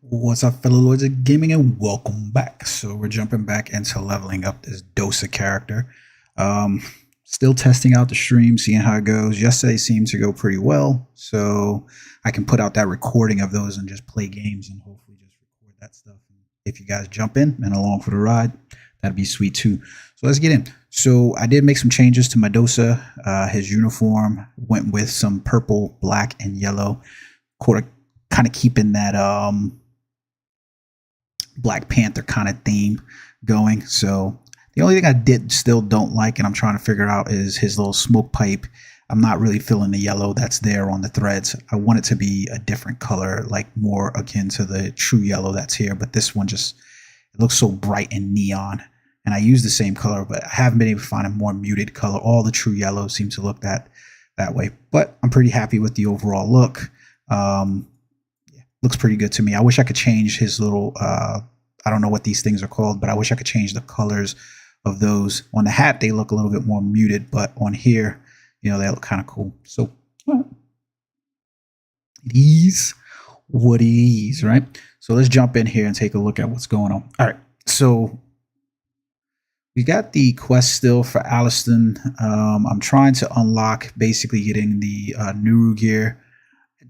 What's up, fellow lords of gaming, and welcome back. So we're jumping back into leveling up this Dosa character. Um, Still testing out the stream, seeing how it goes. Yesterday seemed to go pretty well, so I can put out that recording of those and just play games and hopefully just record that stuff. If you guys jump in and along for the ride, that'd be sweet too. So let's get in. So I did make some changes to my Dosa. His uniform went with some purple, black, and yellow, kind of keeping that Black Panther kind of theme going. So the only thing I still don't like, and I'm trying to figure out, is his little smoke pipe. I'm not really feeling the yellow that's there on the threads. I want it to be a different color, like more akin to the true yellow that's here. But this one just, it looks so bright and neon. And I use the same color, but I haven't been able to find a more muted color. All the true yellows seem to look that way. But I'm pretty happy with the overall look. Looks pretty good to me. I wish I could change his little, I don't know what these things are called, but I wish I could change the colors of those. On the hat, they look a little bit more muted, but on here, you know, they look kind of cool. So it is what it is, right? So let's jump in here and take a look at what's going on. All right, so we got the quest still for Aliston. I'm trying to unlock basically getting the Nuru gear.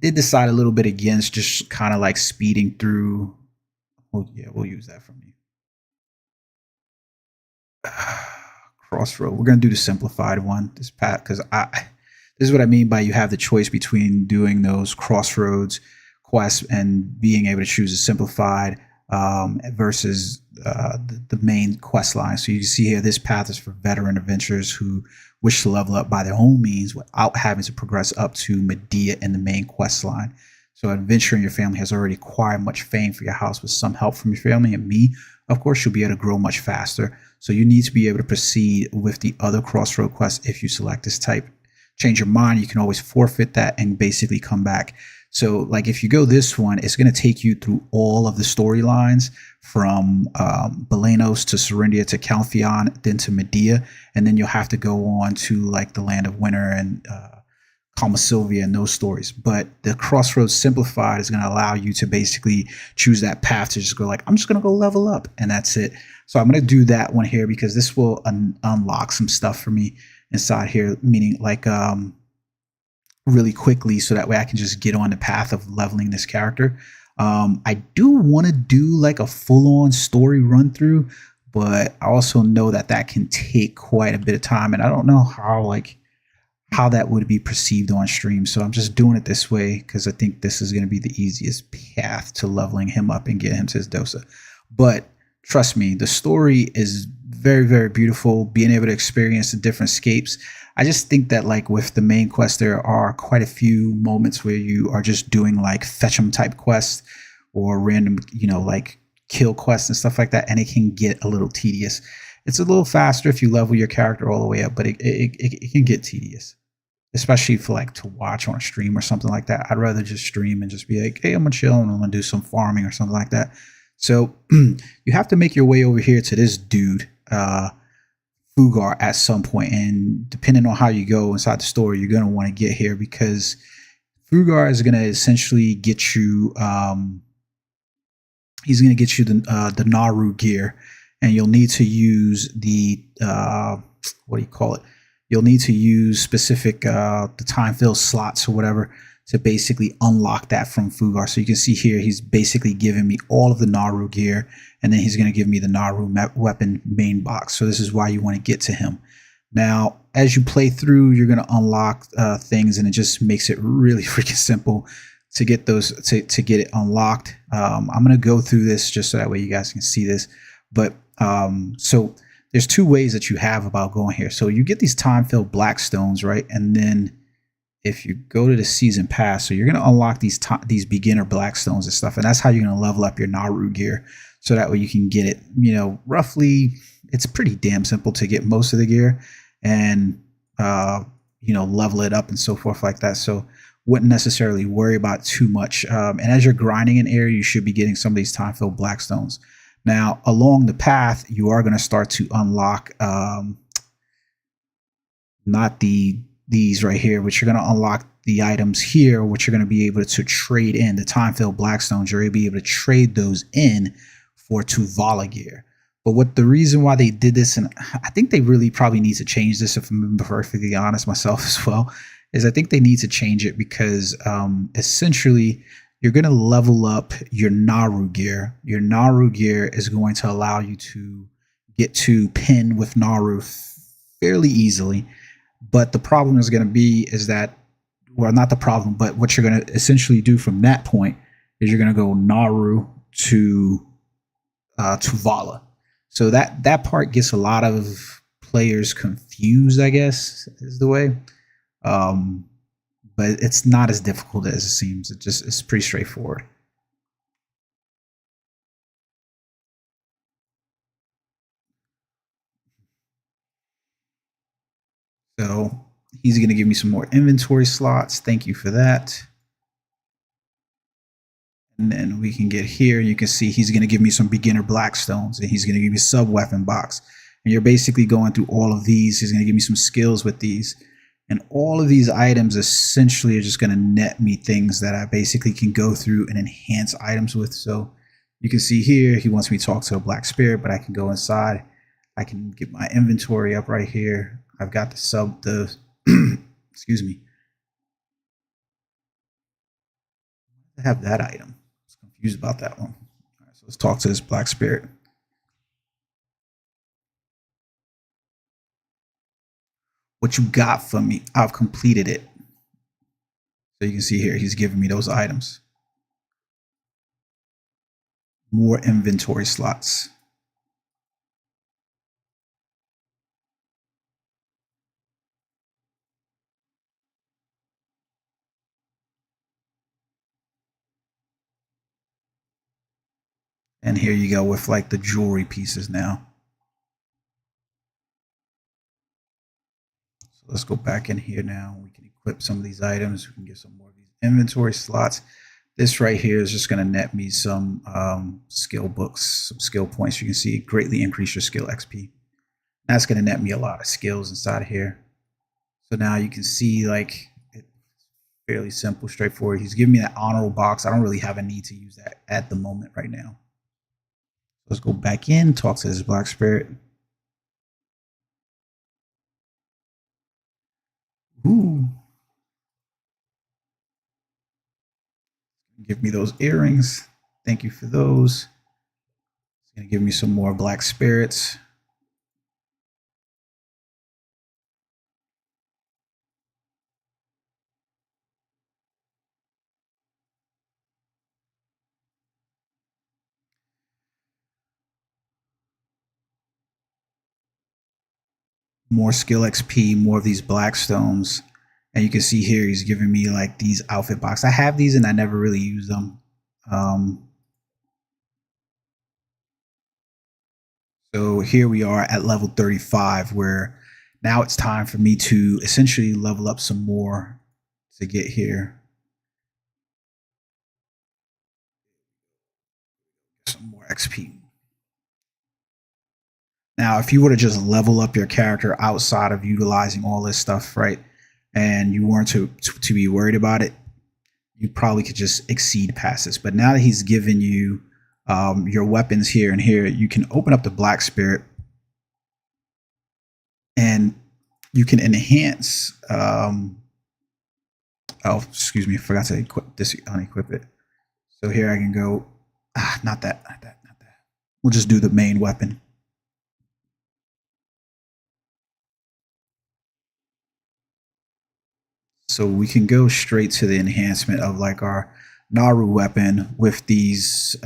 Did decide a little bit against just kind of like speeding through. Oh yeah, we'll use that from you. Crossroad. We're gonna do the simplified one. This path, because this is what I mean by you have the choice between doing those crossroads quests and being able to choose a simplified versus the main quest line. So you see here, this path is for veteran adventurers who wish to level up by their own means without having to progress up to Medea in the main quest line. So adventuring your family has already acquired much fame for your house. With some help from your family and me, of course, you'll be able to grow much faster. So you need to be able to proceed with the other crossroad quests if you select this type. Change your mind, you can always forfeit that and basically come back. So like if you go this one, it's going to take you through all of the storylines from Belenos to Serindia to Caltheon, then to Medea, and then you'll have to go on to like the Land of Winter and Calma Sylvia and those stories. But the Crossroads Simplified is going to allow you to basically choose that path to just go like, I'm just going to go level up, and that's it. So I'm going to do that one here because this will unlock some stuff for me inside here, meaning like really quickly, so that way I can just get on the path of leveling this character. I do want to do like a full-on story run through, but I also know that that can take quite a bit of time, and I don't know how that would be perceived on stream. So I'm just doing it this way because I think this is going to be the easiest path to leveling him up and get him to his Dosa. But trust me, the story is very, very beautiful. Being able to experience the different scapes. I just think that like with the main quest, there are quite a few moments where you are just doing like fetch 'em type quests or random, you know, like kill quests and stuff like that. And it can get a little tedious. It's a little faster if you level your character all the way up, but it can get tedious, especially for like to watch on a stream or something like that. I'd rather just stream and just be like, hey, I'm gonna chill and I'm gonna do some farming or something like that. So you have to make your way over here to this dude, Fugar, at some point, and depending on how you go inside the story, you're going to want to get here because Fugar is going to essentially get you he's going to get you the Naru gear, and you'll need to use the what do you call it, you'll need to use specific the time fill slots or whatever to basically unlock that from Fugar. So you can see here, he's basically giving me all of the Naru gear, and then he's going to give me the Naru weapon main box. So this is why you want to get to him. Now, as you play through, you're going to unlock things, and it just makes it really freaking simple to get those, to get it unlocked. I'm going to go through this just so that way you guys can see this. But so there's two ways that you have about going here. So you get these time-filled black stones, right? And then if you go to the season pass, so you're going to unlock these beginner black stones and stuff, and that's how you're going to level up your Naru gear. So that way you can get it, you know, roughly, it's pretty damn simple to get most of the gear and, you know, level it up and so forth like that. So wouldn't necessarily worry about too much. And as you're grinding an area, you should be getting some of these time-filled black stones. Now, along the path, you are going to start to unlock, not these right here, but you're going to unlock the items here, which you're going to be able to trade in, the time filled blackstones, you're be able to trade those in for Tuvala gear. But what the reason why they did this, and I think they really probably need to change this, if I'm perfectly honest myself as well, is I think they need to change it because essentially you're going to level up your Naru gear. Your Naru gear is going to allow you to get to pin with Naru fairly easily. But the problem is going to be is that, well, not the problem, but what you're going to essentially do from that point is you're going to go Naru to Tuvala. So that part gets a lot of players confused, I guess, is the way. But it's not as difficult as it seems. It's pretty straightforward. So he's going to give me some more inventory slots. Thank you for that. And then we can get here. You can see he's going to give me some beginner blackstones, and he's going to give me sub weapon box. And you're basically going through all of these. He's going to give me some skills with these. And all of these items essentially are just going to net me things that I basically can go through and enhance items with. So you can see here, he wants me to talk to a black spirit, but I can go inside. I can get my inventory up right here. I've got the excuse me. I have that item. I was confused about that one. All right, so let's talk to this black spirit. What you got for me? I've completed it. So you can see here, he's giving me those items. More inventory slots. And here you go with like the jewelry pieces now. So let's go back in here now. We can equip some of these items. We can get some more of these inventory slots. This right here is just going to net me some skill books, some skill points. You can see greatly increase your skill XP. That's going to net me a lot of skills inside of here. So now you can see like it's fairly simple, straightforward. He's giving me that honorable box. I don't really have a need to use that at the moment right now. Let's go back in, talk to this black spirit. Ooh. Give me those earrings. Thank you for those. It's going to give me some more black spirits. More skill XP, more of these black stones. And you can see here, he's giving me like these outfit boxes. I have these and I never really use them. So here we are at level 35, where now it's time for me to essentially level up some more to get here. Some more XP. Now, if you were to just level up your character outside of utilizing all this stuff, right, and you weren't to be worried about it, you probably could just exceed past this. But now that he's given you your weapons here and here, you can open up the black spirit and you can enhance. Oh, excuse me, I forgot to equip this, unequip it. So here I can go. Not that. We'll just do the main weapon. So we can go straight to the enhancement of like our Naru weapon with these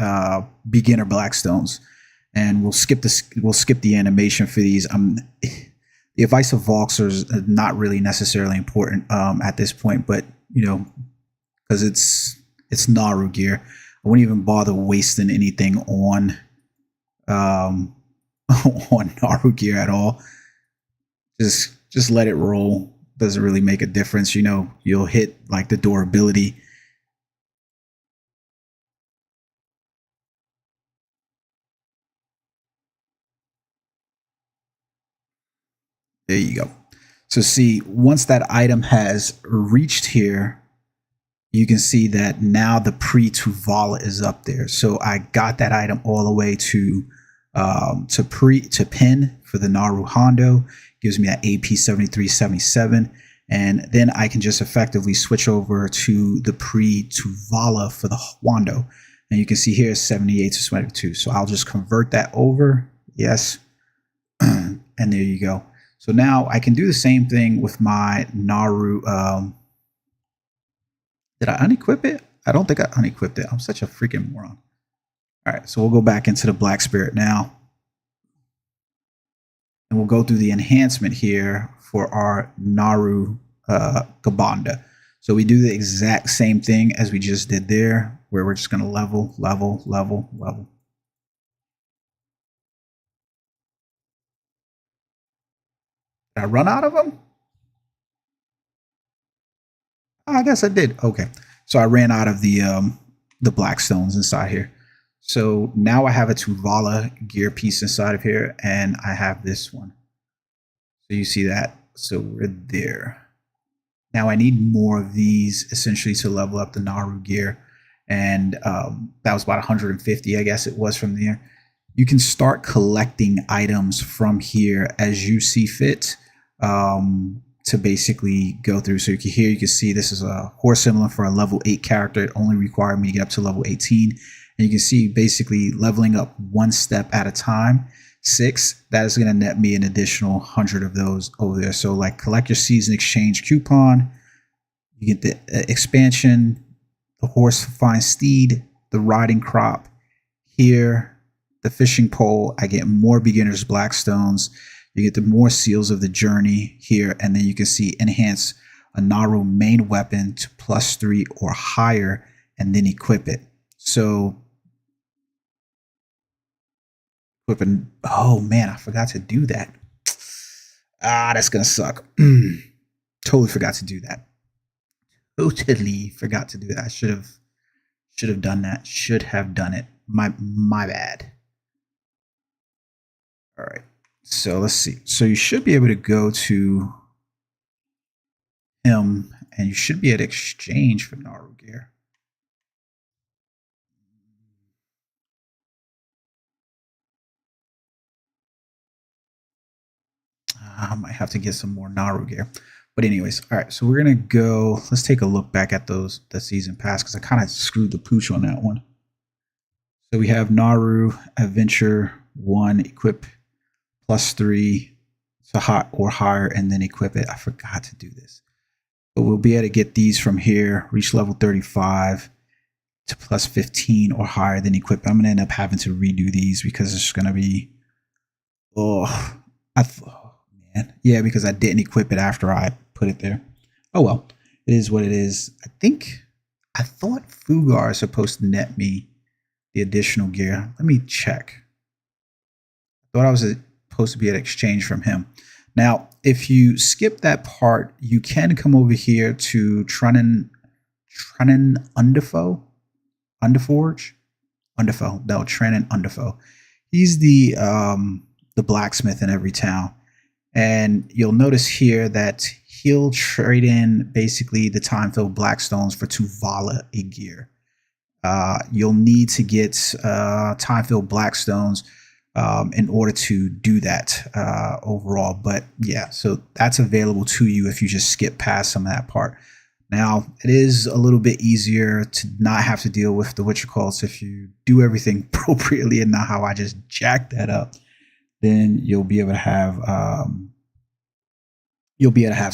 beginner blackstones, and we'll skip the animation for these. The advice of Vox is not really necessarily important at this point, but you know, because it's Naru gear, I wouldn't even bother wasting anything on on Naru gear at all. Just let it roll. Doesn't really make a difference. You know, you'll hit like the durability. There you go. So see, once that item has reached here, you can see that now the pre-Tuvala is up there. So I got that item all the way to pin for the Naru Hondo. Gives me that AP 7377. And then I can just effectively switch over to the pre-Tuvala for the Wando. And you can see here 78 to 22. So I'll just convert that over. Yes. And there you go. So now I can do the same thing with my Naru. Did I unequip it? I don't think I unequipped it. I'm such a freaking moron. All right, so we'll go back into the Black Spirit now. And we'll go through the enhancement here for our Naru Gabanda. So we do the exact same thing as we just did there, where we're just going to level, level, level, level. Did I run out of them? I guess I did. Okay. So I ran out of the black stones inside here. So now I have a Tuvala gear piece inside of here, and I have this one. So you see that. So we're there. Now I need more of these essentially to level up the Naru gear. And that was about 150, I guess it was from there. You can start collecting items from here as you see fit. To basically go through. So you can see this is a horse emblem for a level 8 character. It only required me to get up to level 18. And you can see basically leveling up one step at a time. 6, that is going to net me an additional 100 of those over there. So like collect your season exchange coupon. You get the expansion, the horse fine steed, the riding crop. Here, the fishing pole. I get more beginner's black stones. You get the more seals of the journey here, and then you can see enhance a Naru main weapon to +3 or higher, and then equip it. So equipping. Oh man, I forgot to do that. That's gonna suck. Totally forgot to do that. Totally forgot to do that. I should have done that. Should have done it. My bad. All right. So let's see. So you should be able to go to him, and you should be at exchange for Naru gear. I might have to get some more Naru gear. But anyways, all right. So we're gonna go. Let's take a look back at the season pass because I kind of screwed the pooch on that one. So we have Naru Adventure 1 equip +3 to hot or higher, and then equip it. I forgot to do this, but we'll be able to get these from here. Reach level 35 to +15 or higher, then equip. I'm gonna end up having to redo these because it's gonna be man, yeah, because I didn't equip it after I put it there. Oh well, it is what it is. I thought Fugar is supposed to net me the additional gear. Let me check. I thought I was supposed to be at exchange from him. Now, if you skip that part, you can come over here to Trenin Underfo. He's the blacksmith in every town. And you'll notice here that he'll trade in basically the time-filled blackstones for Tuvala a gear. You'll need to get time-filled blackstones in order to do that overall. But yeah, so that's available to you if you just skip past some of that part. Now, it is a little bit easier to not have to deal with the Witcher cults if you do everything appropriately and not how I just jacked that up. Then you'll be able to have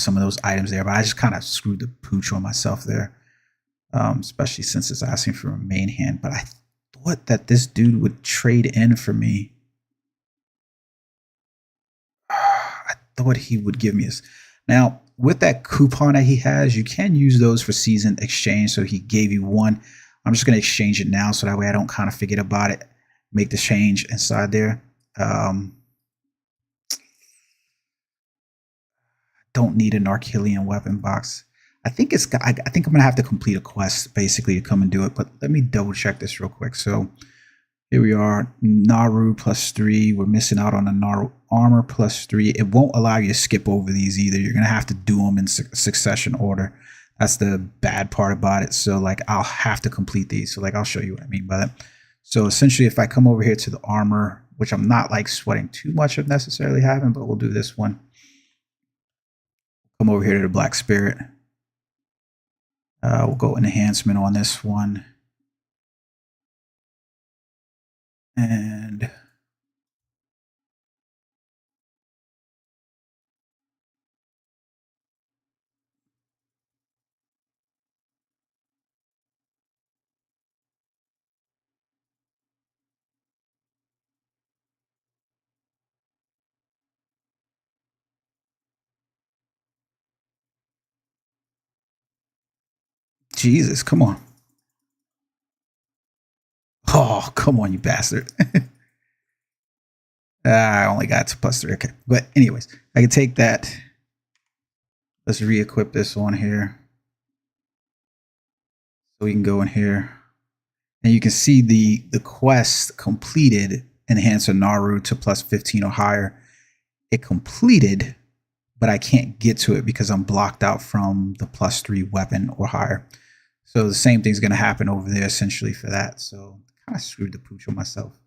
some of those items there. But I just kind of screwed the pooch on myself there, especially since it's asking for a main hand. But I thought that this dude would trade in for me. I thought he would give me this. Now, with that coupon that he has, you can use those for season exchange. So he gave you one. I'm just going to exchange it now so that way I don't kind of forget about it. Make the change inside there. Don't need an Archelian weapon box. I think I'm gonna have to complete a quest basically to come and do it. But let me double check this real quick. So Here we are, Naru +3. We're missing out on the Naru armor +3. It won't allow you to skip over these either. You're going to have to do them in succession order. That's the bad part about it. So like I'll have to complete these. So like I'll show you what I mean by that. So essentially if I come over here to the armor, which I'm not like sweating too much of necessarily having, but we'll do this one. Come over here to the Black Spirit. We'll go enhancement on this one. And Jesus, come on. Oh, come on, you bastard. I only got to +3. Okay. But anyways, I can take that. Let's re-equip this one here. So we can go in here. And you can see the quest completed, enhance a Naru to +15 or higher. It completed, but I can't get to it because I'm blocked out from the +3 weapon or higher. So the same thing's going to happen over there essentially for that. So kind of screwed the pooch on myself.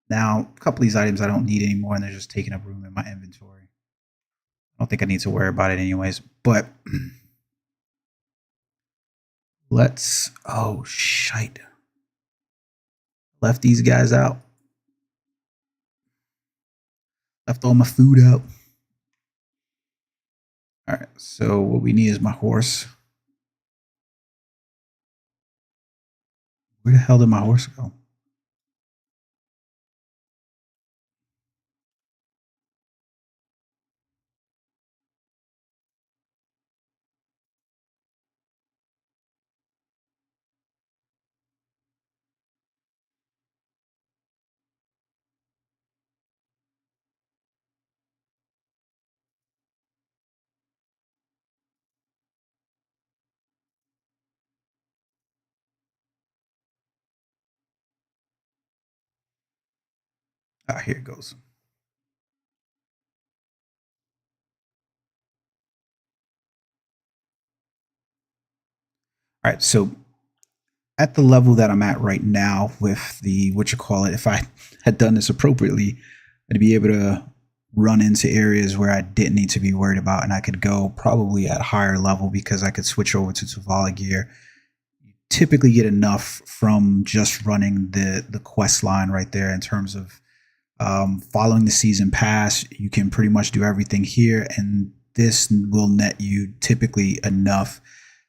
Now, a couple of these items I don't need anymore, and they're just taking up room in my inventory. I don't think I need to worry about it anyways, but let's, oh, shite. Left these guys out. Left all my food out. All right, so what we need is my horse. Where the hell did my horse go? Ah, here it goes. All right, so at the level that I'm at right now with the, what you call it, if I had done this appropriately, I'd be able to run into areas where I didn't need to be worried about, and I could go probably at a higher level because I could switch over to Tuvala gear. You typically get enough from just running the quest line right there in terms of following the season pass. You can pretty much do everything here, and this will net you typically enough.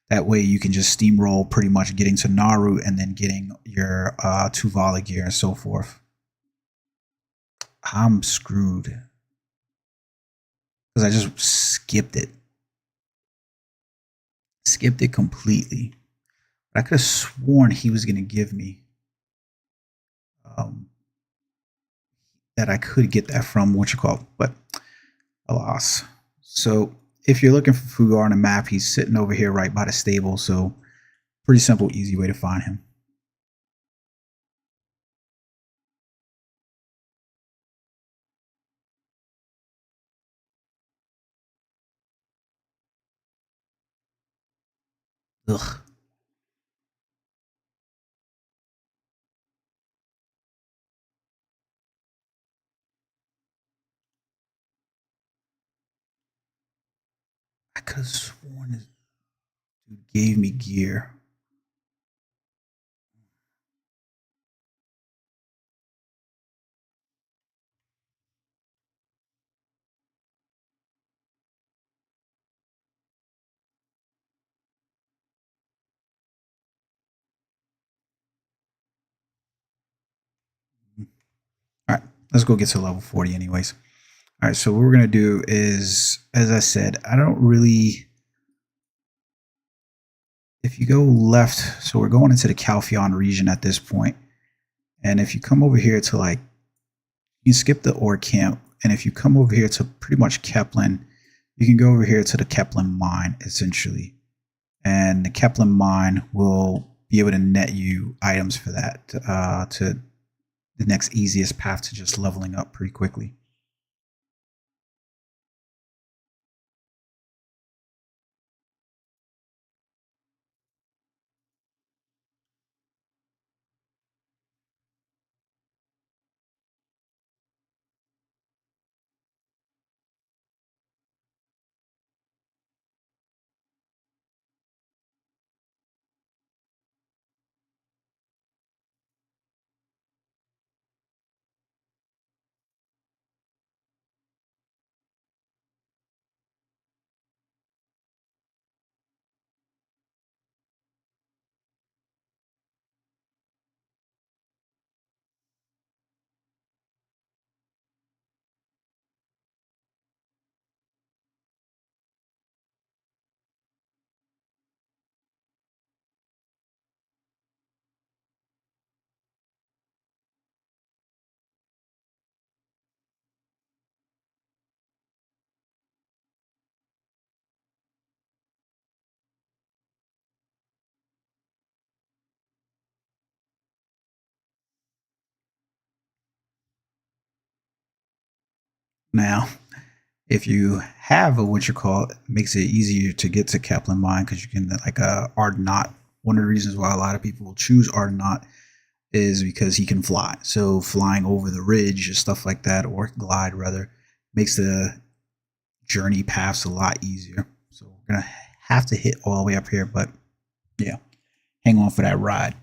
That way you can just steamroll pretty much getting to Naru and then getting your Tuvala gear and so forth. I'm screwed because I just skipped it. Skipped it completely. But I could have sworn he was going to give me that I could get that from what you call, but alas. So if you're looking for Fugar on a map, he's sitting over here right by the stable. So pretty simple, easy way to find him. Ugh. I could have sworn this dude gave me gear. All right, let's go get to level 40 anyways. All right, so what we're going to do is, as I said, I don't really, if you go left, so we're going into the Calpheon region at this point. And if you come over here to like, you skip the ore camp. And if you come over here to pretty much Keplen, you can go over here to the Keplen mine, essentially. And the Keplen mine will be able to net you items for that to the next easiest path to just leveling up pretty quickly. Now, if you have a what you call it, makes it easier to get to Kepler Mine because you can like Argonaut. One of the reasons why a lot of people will choose Argonaut is because he can fly. So flying over the ridge or stuff like that, or glide rather, makes the journey paths a lot easier. So we're gonna have to hit all the way up here, but yeah, hang on for that ride.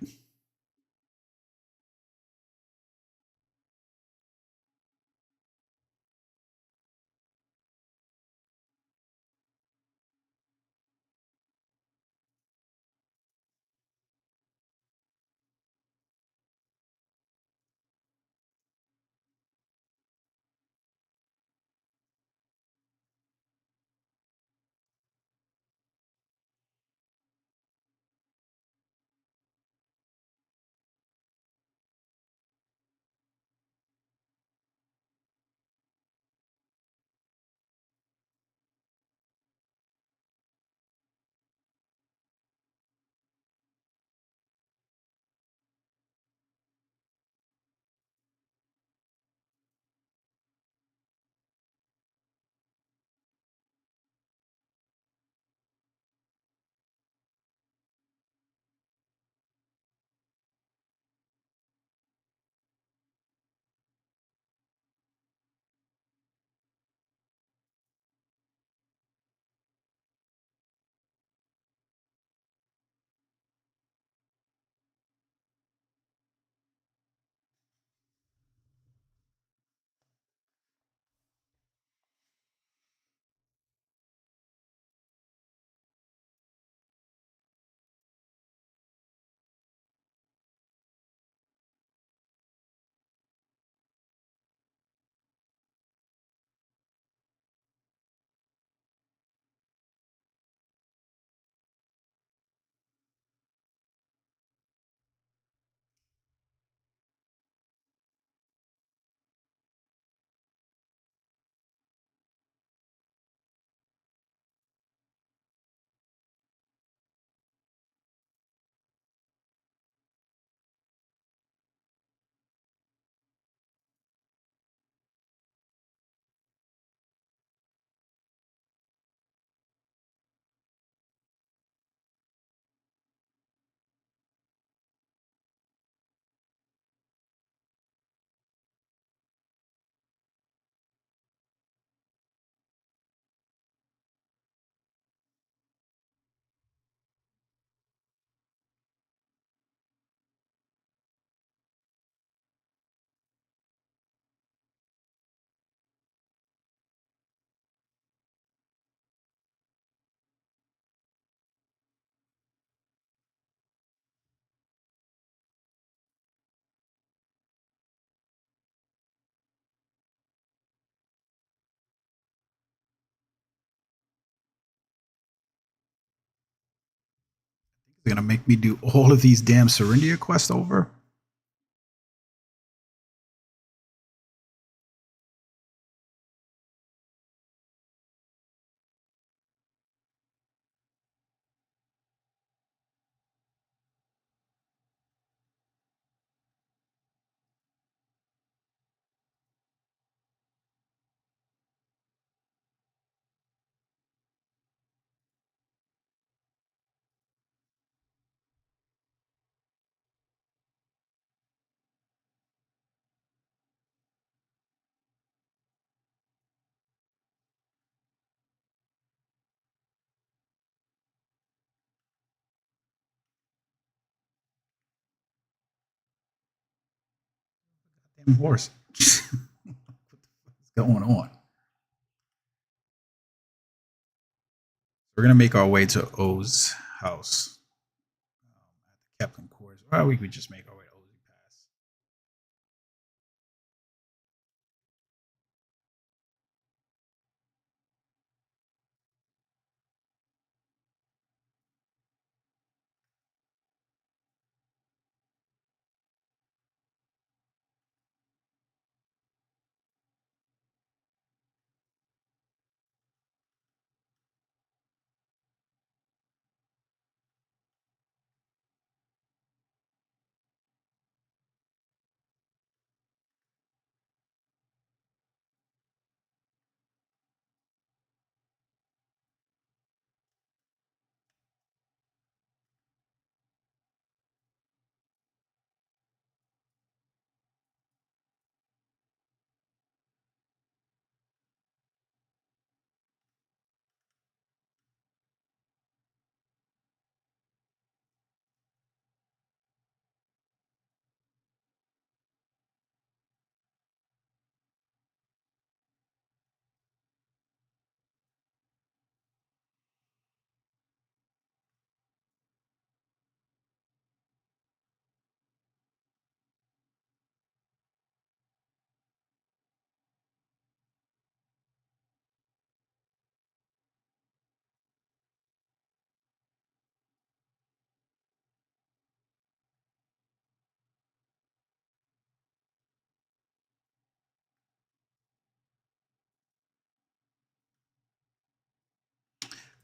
It's gonna make me do all of these damn Serendia quests over. Damn horse. What's going on? We're gonna make our way to O's house at the Kepler course. Or we could just make our way to O's Pass.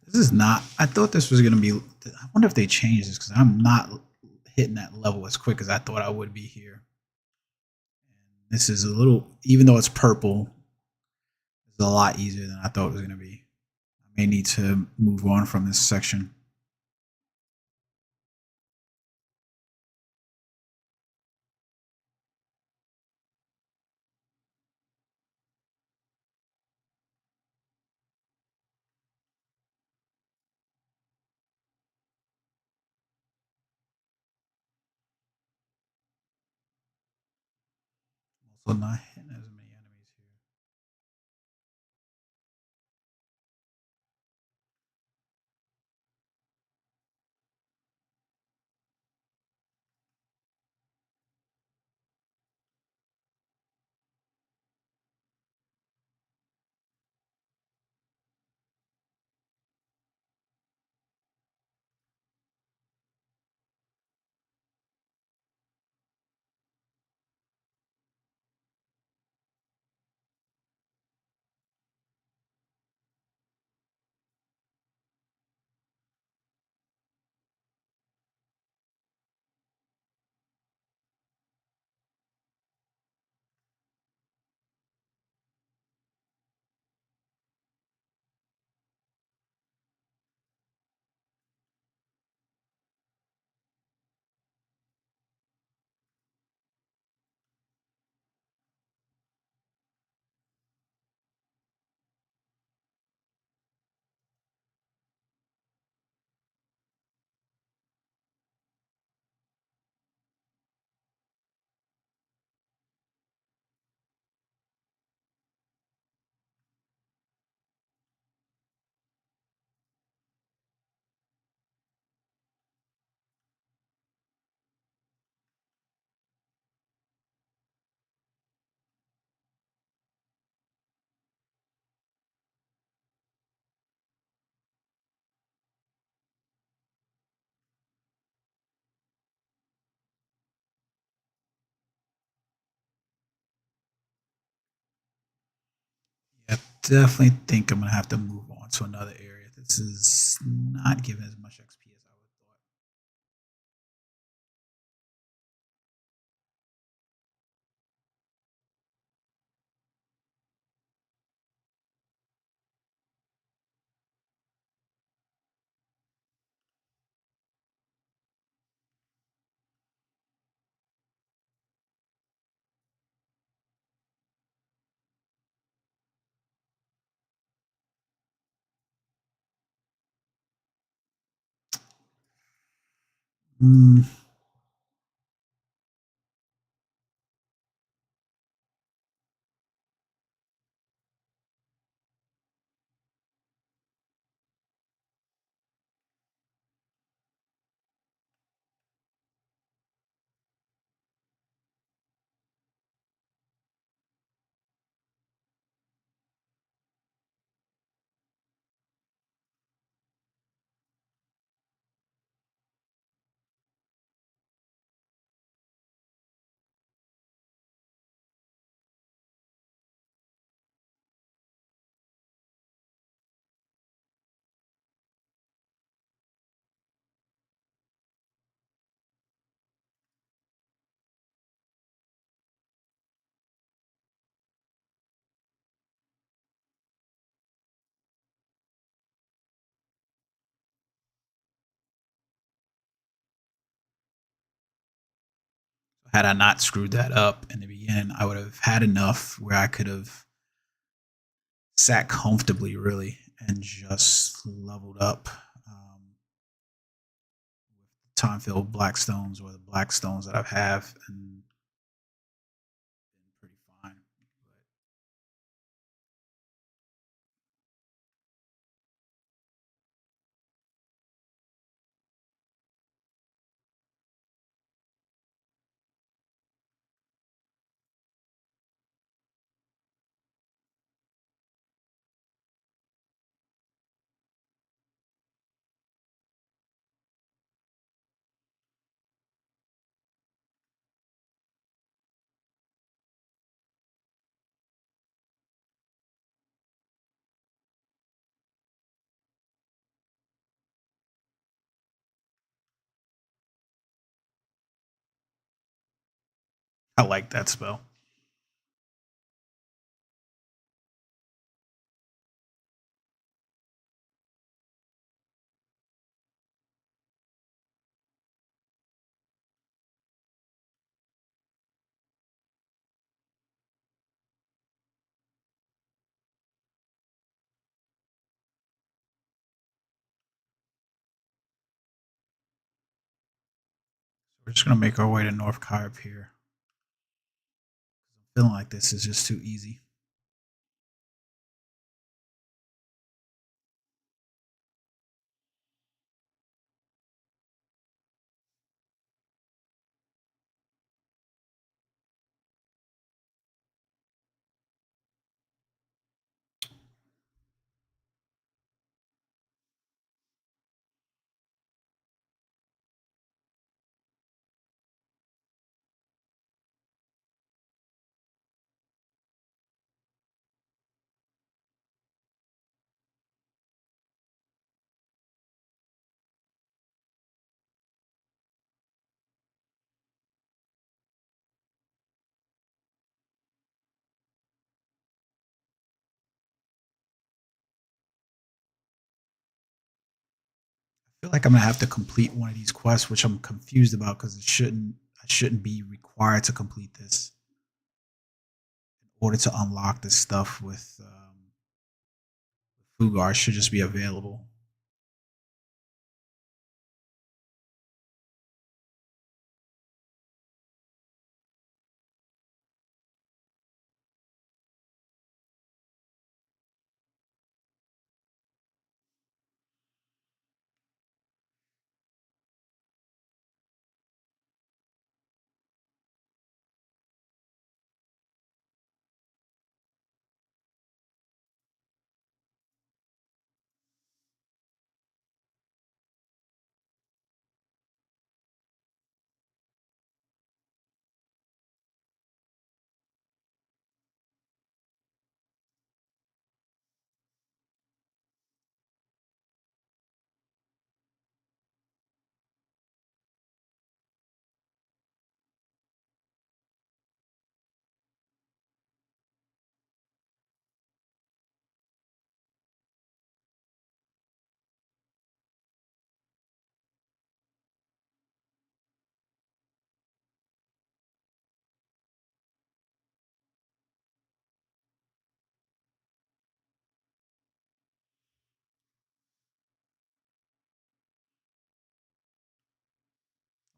This is not. I thought this was gonna be. I wonder if they changed this because I'm not hitting that level as quick as I thought I would be here. And this is a little, even though it's purple, it's a lot easier than I thought it was gonna be. I may need to move on from this section. Also, not hitting as many enemies here. I definitely think I'm gonna have to move on to another area. This is not giving as much XP as I would have thought. Mm, Had I not screwed that up in the beginning, I would have had enough where I could have sat comfortably, really, and just leveled up time filled black stones or the black stones that I have, and been pretty fine. I like that spell. We're just gonna make our way to North Carp here. Feeling like this is just too easy. I feel like I'm gonna have to complete one of these quests, which I'm confused about because it shouldn't. I shouldn't be required to complete this in order to unlock this stuff with Fugar. It should just be available.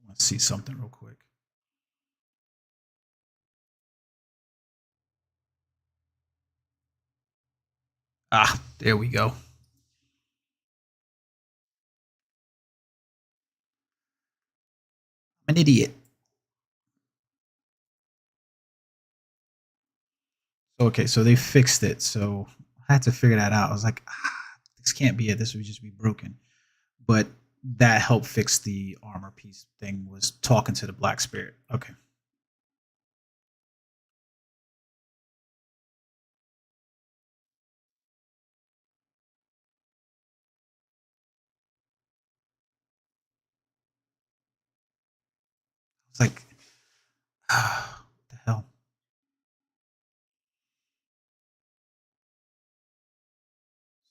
I want to see something real quick. Ah, there we go. I'm an idiot. Okay, so they fixed it. So I had to figure that out. I was like, this can't be it. This would just be broken. But that helped fix the armor piece thing. Was talking to the black spirit. Okay. It's like, what the hell?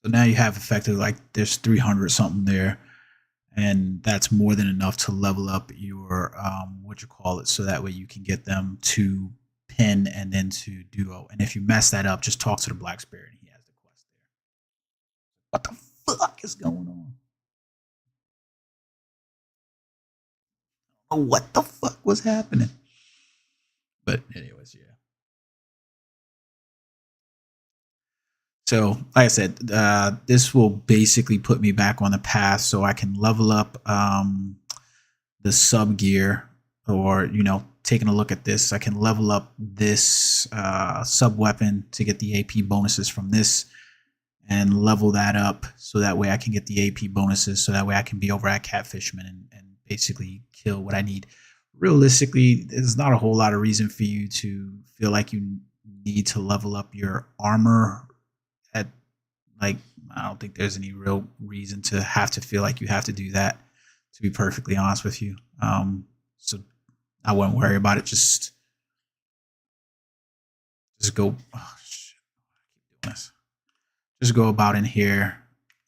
So now you have effectively like there's 300 something there, and that's more than enough to level up your what you call it, so that way you can get them to pin and then to duo. And if you mess that up, just talk to the black spirit and he has the quest there. What the fuck is going on? Oh, what the fuck was happening? But anyways, yeah. So, like I said, this will basically put me back on the path so I can level up the sub gear, or taking a look at this, I can level up this sub weapon to get the AP bonuses from this, and level that up so that way I can get the AP bonuses, so that way I can be over at Catfishman and basically kill what I need. Realistically, there's not a whole lot of reason for you to feel like you need to level up your armor at, like, I don't think there's any real reason to have to feel like you have to do that, to be perfectly honest with you. So I wouldn't worry about it. Just go. Oh, shit. I keep doing this. Just go about in here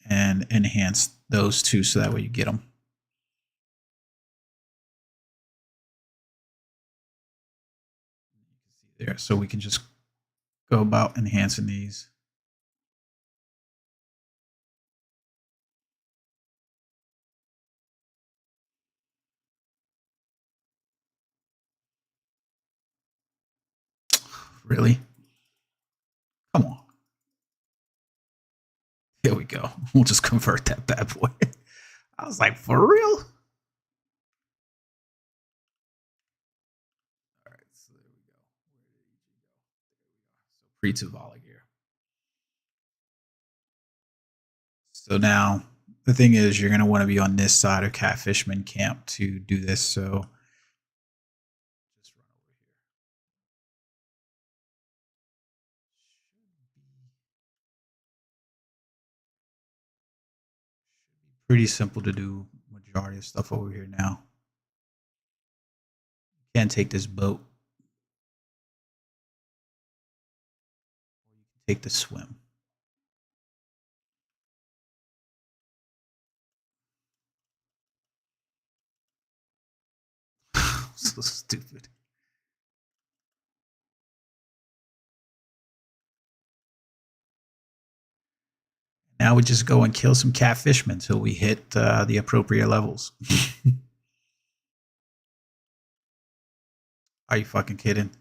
and enhance those two, so that way you get them. There, so we can just go about enhancing these. Really? Come on. Here we go. We'll just convert that bad boy. I was like, for real? All right, so there we go. Where did you go? So pre-Tuvala gear. So now the thing is, you're going to want to be on this side of Catfishman Camp to do this. So just run over here. Should be pretty simple to do majority of stuff over here now. You can take this boat, or you can take the swim. So stupid. Now we just go and kill some catfishmen until we hit the appropriate levels. Are you fucking kidding?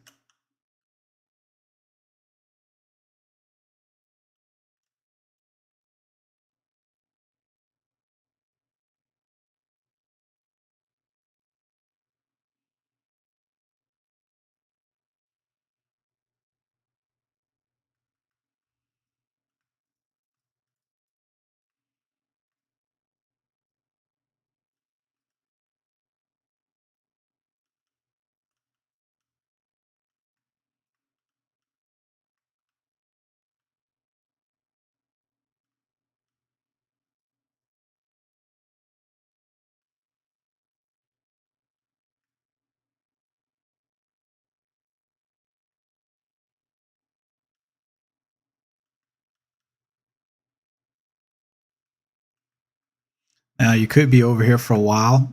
Now you could be over here for a while.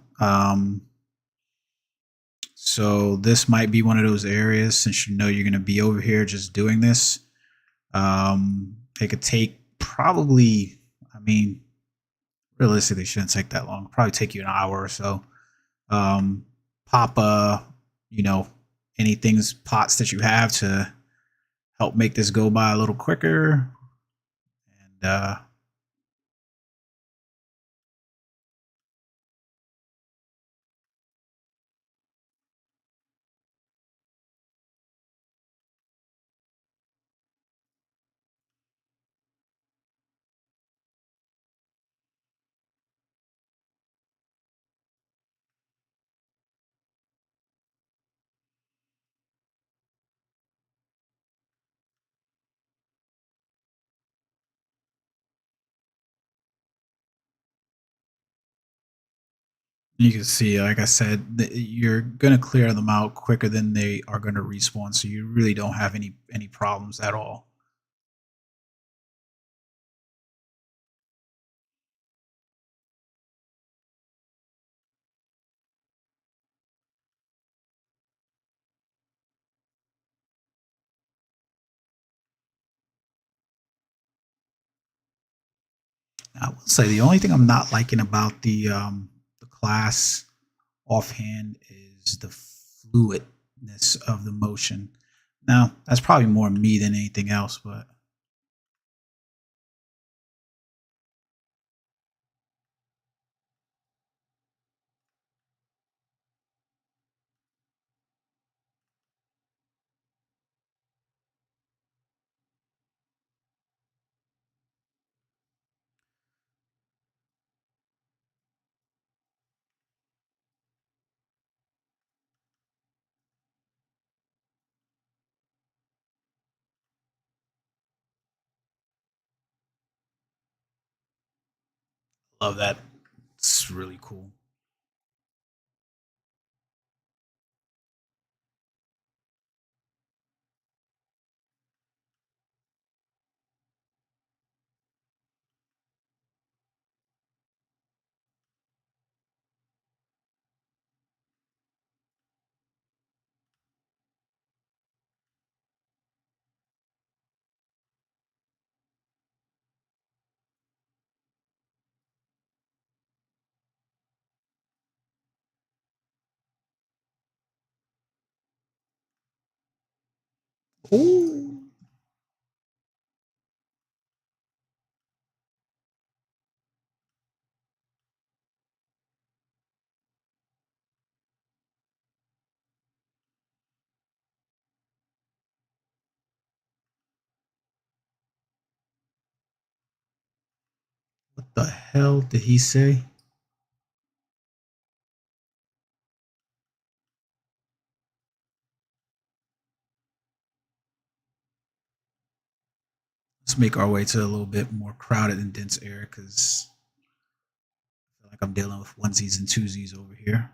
So this might be one of those areas, since you know you're going to be over here just doing this. It could take probably, I mean, realistically, it shouldn't take that long. Probably take you an hour or so. Pop, any things, pots that you have to help make this go by a little quicker. And you can see, like I said, you're going to clear them out quicker than they are going to respawn. So you really don't have any problems at all. I will say the only thing I'm not liking about the class offhand is the fluidness of the motion. Now, that's probably more me than anything else, but I love that. It's really cool. Ooh. What the hell did he say? Let's make our way to a little bit more crowded and dense area because I feel like I'm dealing with onesies and twosies over here.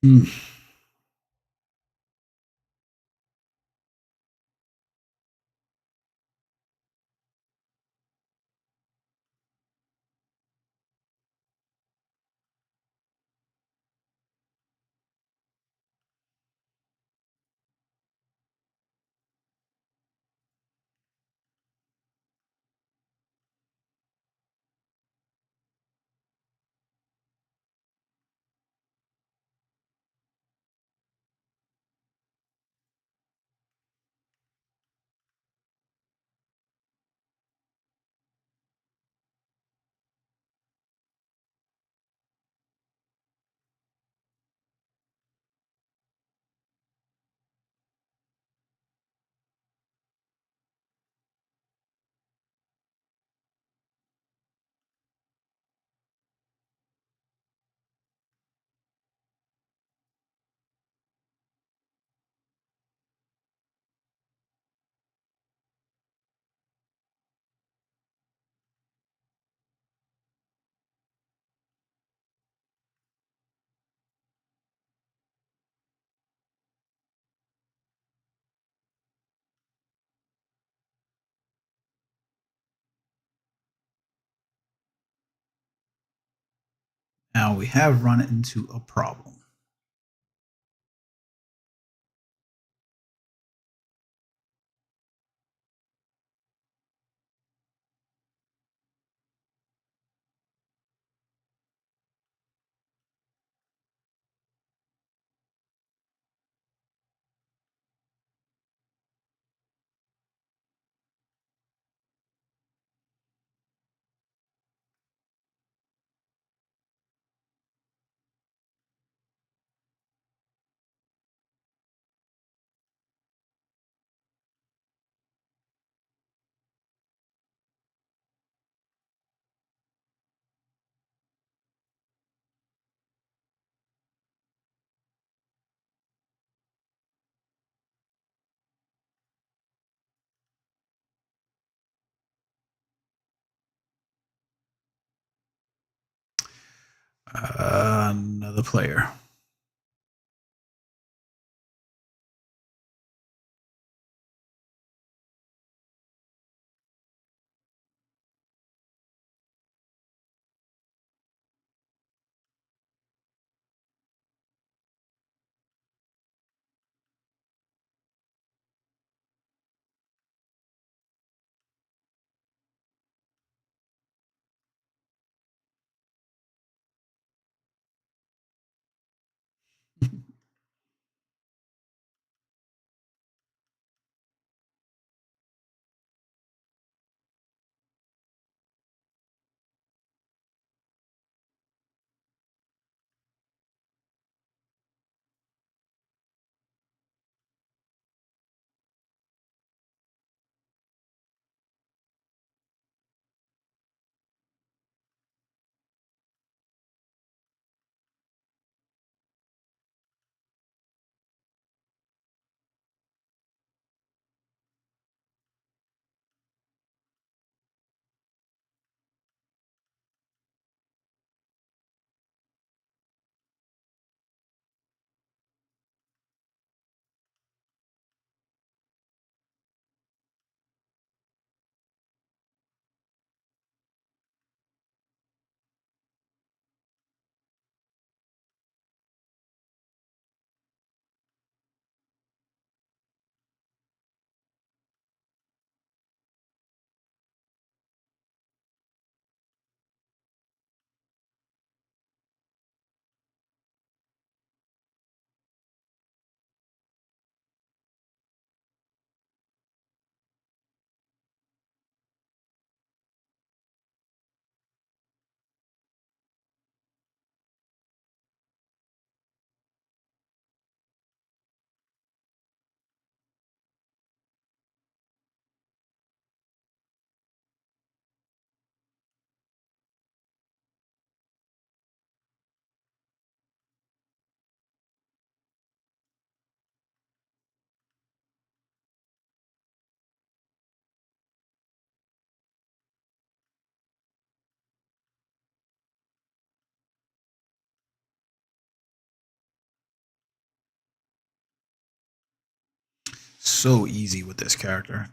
Hmm. Now we have run into a problem. Another player. So easy with this character.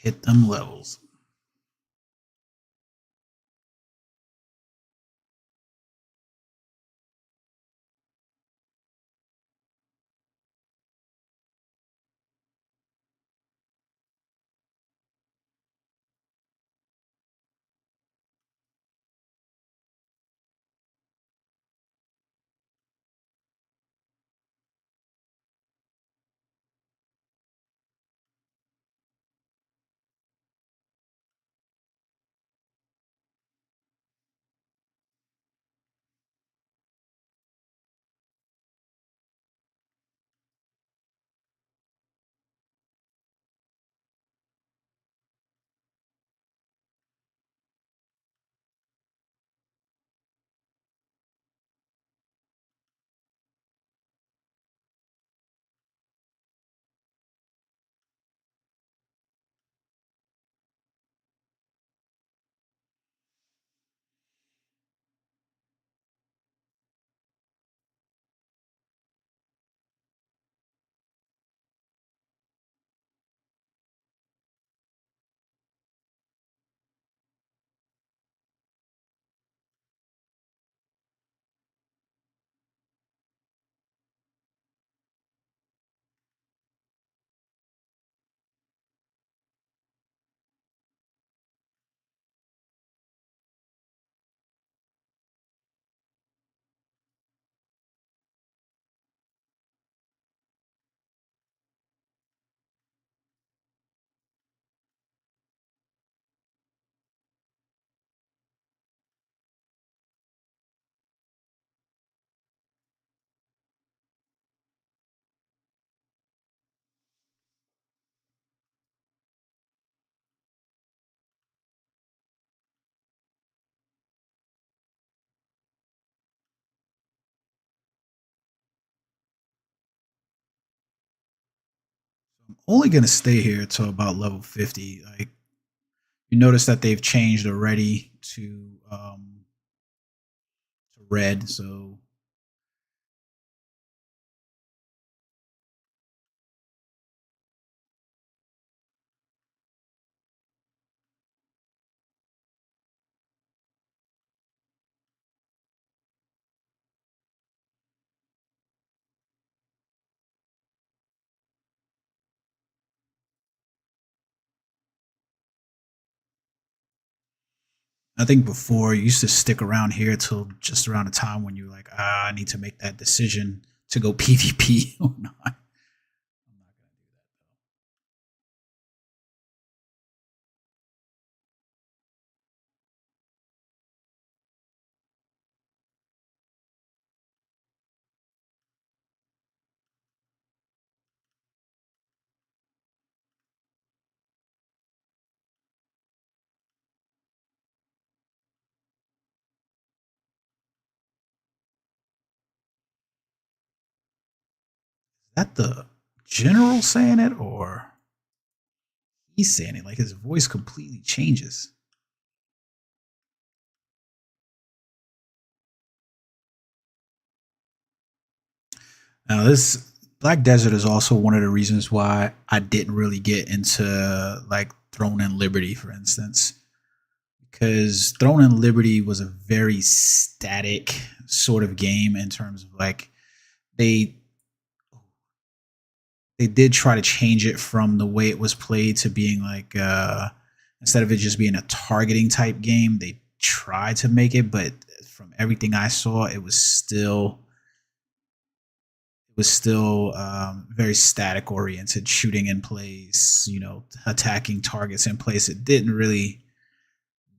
Hit them levels. I'm only gonna stay here till about level 50. Like you notice that they've changed already to red, so I think before you used to stick around here till just around the time when you're like, I need to make that decision to go PvP or not. I'm not gonna do that. Is that the general saying it or he's saying it? Like his voice completely changes. Now, this Black Desert is also one of the reasons why I didn't really get into like Throne and Liberty, for instance, because Throne and Liberty was a very static sort of game in terms of like they they did try to change it from the way it was played to being like instead of it just being a targeting type game, they tried to make it, but from everything I saw, it was still very static oriented, shooting in place, attacking targets in place. It didn't really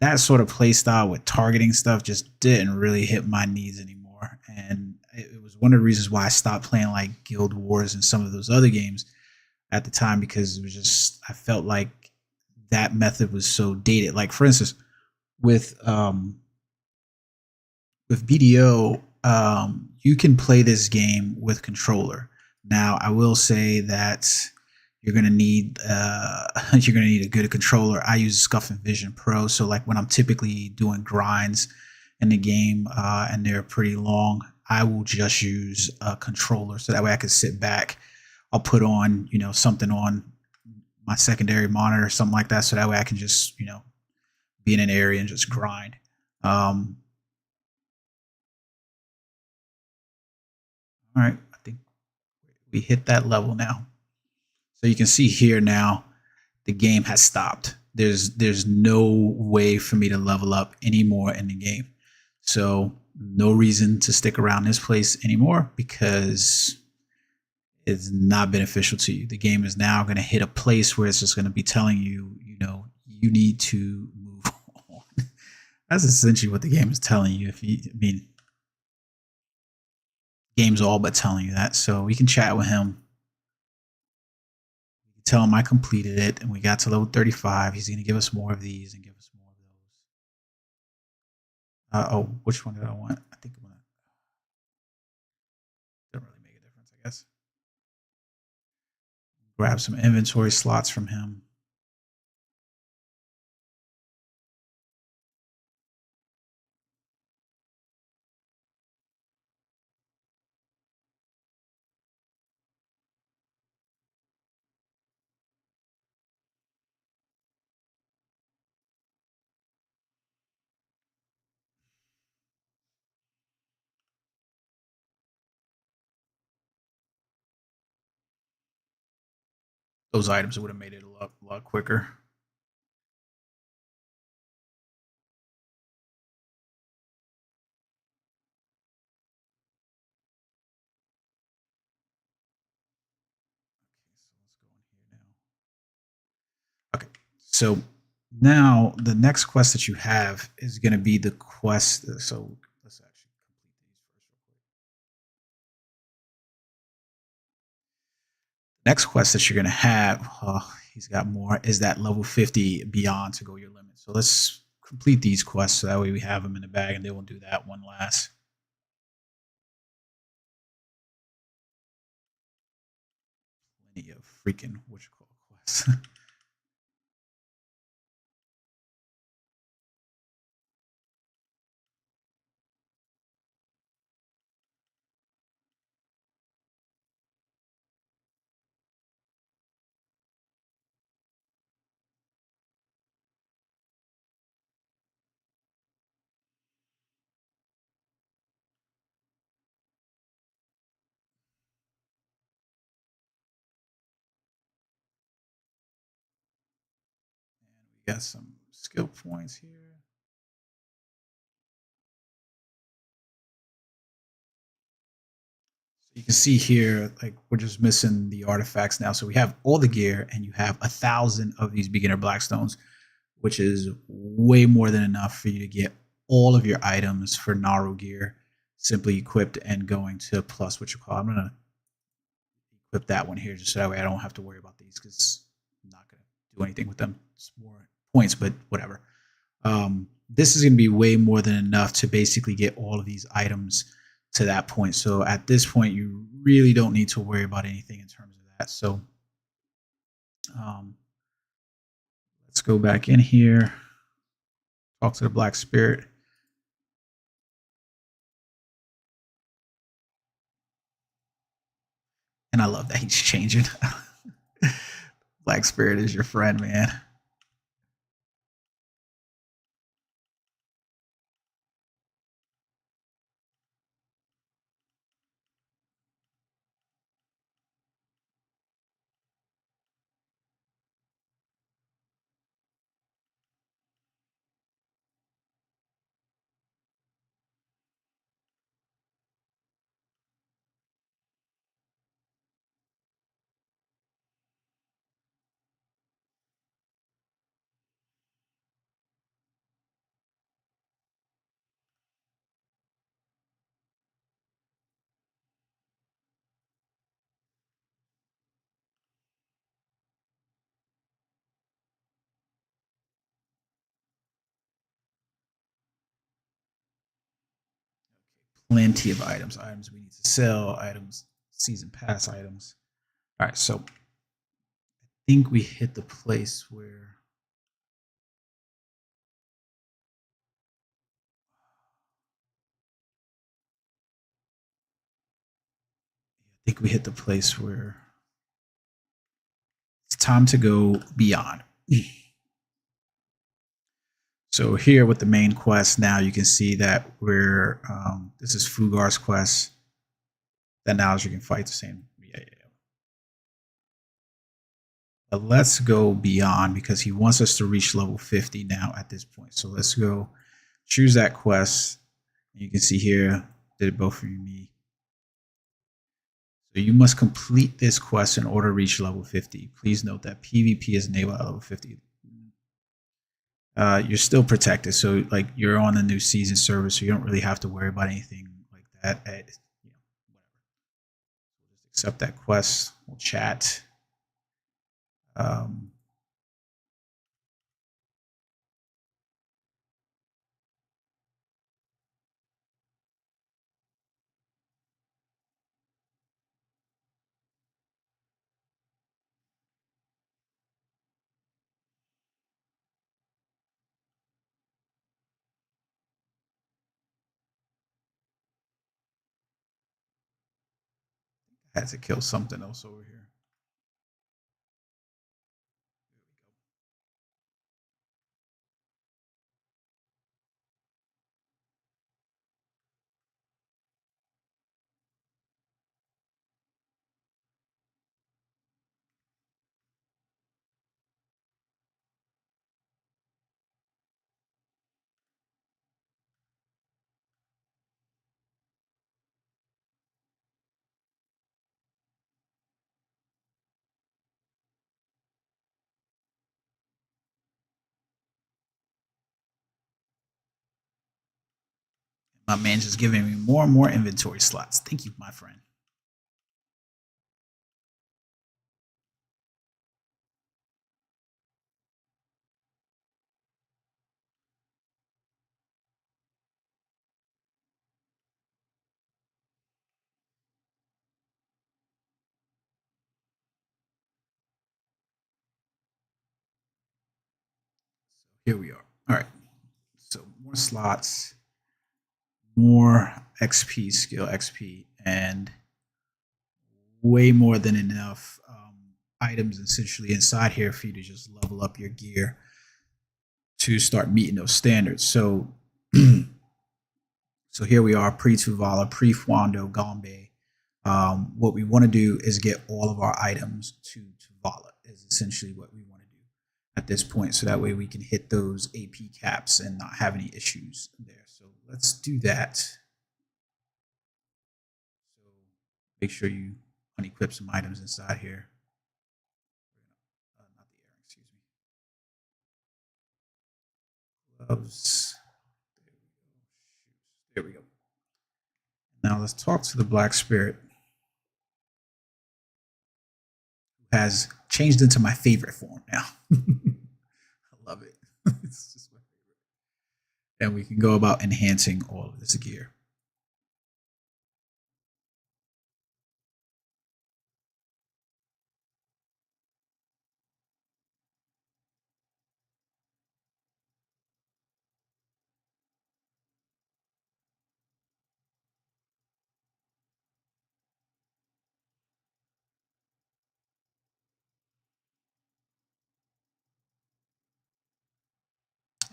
that sort of play style with targeting stuff just didn't really hit my needs anymore. And it was one of the reasons why I stopped playing like Guild Wars and some of those other games at the time because it was just I felt like that method was so dated. Like for instance, with um with BDO, you can play this game with controller. Now, I will say that you're gonna need a good controller. I use Scuff and Vision Pro, so like when I'm typically doing grinds in the game and they're pretty long, I will just use a controller so that way I can sit back. I'll put on something on my secondary monitor, something like that, so that way I can just be in an area and just grind. Um, all right, I think we hit that level now. So you can see here now the game has stopped. There's no way for me to level up anymore in the game. So no reason to stick around this place anymore because it's not beneficial to you. The game is now going to hit a place where it's just going to be telling you, you need to move on. That's essentially what the game is telling you. I mean, game's all but telling you that. So we can chat with him. We can tell him I completed it and we got to level 35. He's going to give us more of these and give us more of those. Oh, which one did I want? I think I want. Doesn't really make a difference, I guess. Grab some inventory slots from him. Those items would have made it a lot quicker. Okay, so let's go in here now. Okay, so now the next quest that you have is going to be the quest. So let's actually complete these first, real quick. Next quest that you're going to have, oh, he's got more, is that level 50 beyond to go your limit. So let's complete these quests so that way we have them in the bag and they will do that one last. Plenty of freaking what you call quests. And we got some skill points here. So you can see here, like we're just missing the artifacts now. So we have all the gear, and you have 1,000 of these beginner blackstones, which is way more than enough for you to get all of your items for Naru gear simply equipped and going to plus what you call. I'm gonna equip that one here just so that way I don't have to worry about these because I'm not gonna do anything with them. It's more points, but whatever. This is going to be way more than enough to basically get all of these items to that point. So at this point, you really don't need to worry about anything in terms of that. So um, let's go back in here, talk to the Black Spirit. And I love that he's changing. Black Spirit is your friend, man. Plenty of items, items we need to sell, items, season pass items. All right, so I think we hit the place where I think we hit the place where it's time to go beyond. So here with the main quest, now you can see that this is Fugar's quest. That now you can fight the same. Yeah. But let's go beyond because he wants us to reach level 50 now at this point. So let's go choose that quest. You can see here, did it both for me. So you must complete this quest in order to reach level 50. Please note that PvP is enabled at level 50. You're still protected. So like you're on the new season server, so you don't really have to worry about anything like that. Whatever. We'll just accept that quest. We'll chat. Um, I had to kill something else over here. My man just giving me more and more inventory slots. Thank you, my friend. Here we are. All right. So more slots, more XP, skill XP, and way more than enough items essentially inside here for you to just level up your gear to start meeting those standards. So, so here we are, pre-Tuvala, pre-Fwando, Gombe. What we want to do is get all of our items to Tuvala is essentially what we want to do at this point. So that way we can hit those AP caps and not have any issues there. So let's do that. So make sure you unequip some items inside here. Not the air, excuse me. Gloves. There we go. Now let's talk to the Black Spirit, who has changed into my favorite form now. I love it. It's just my favorite. And we can go about enhancing all of this gear.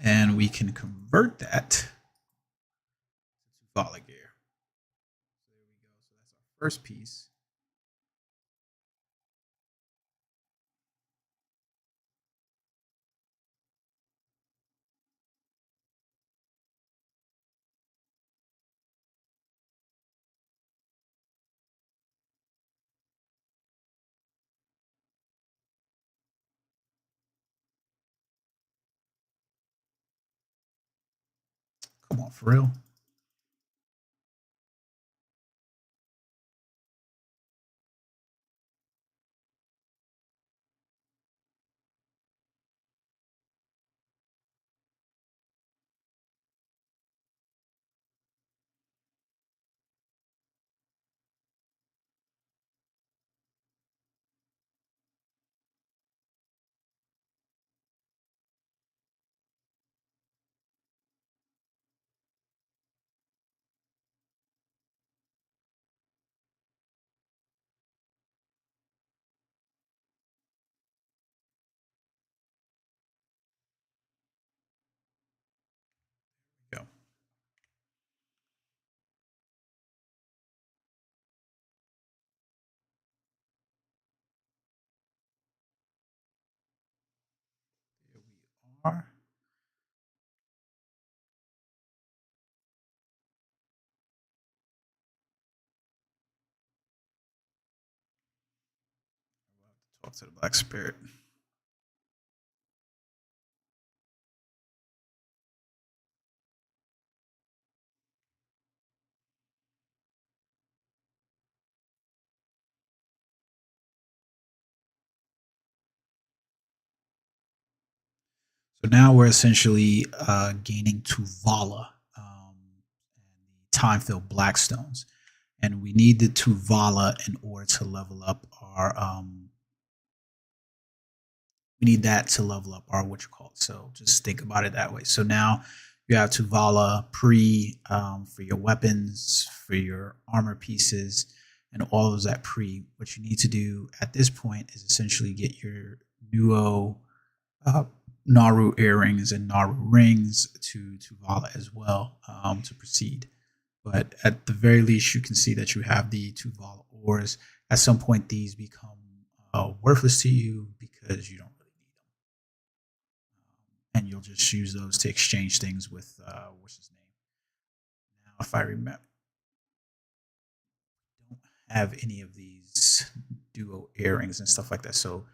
And we can convert that to Vala gear. So there we go. So that's our first piece. Come on, for real. are. Talk to the Black Spirit. So now we're essentially gaining Tuvala, and the time-filled Blackstones, and we need the Tuvala in order to level up our. We need that to level up our what you call it. So just think about it that way. So now you have Tuvala pre for your weapons, for your armor pieces, and all of that pre. What you need to do at this point is essentially get your Nuo uh, Naru earrings and Naru rings to Vala as well to proceed. But at the very least, you can see that you have the two Vala ores. At some point, these become worthless to you because you don't really need them, and you'll just use those to exchange things with what's his name. Now, if I remember, I don't have any of these duo earrings and stuff like that. So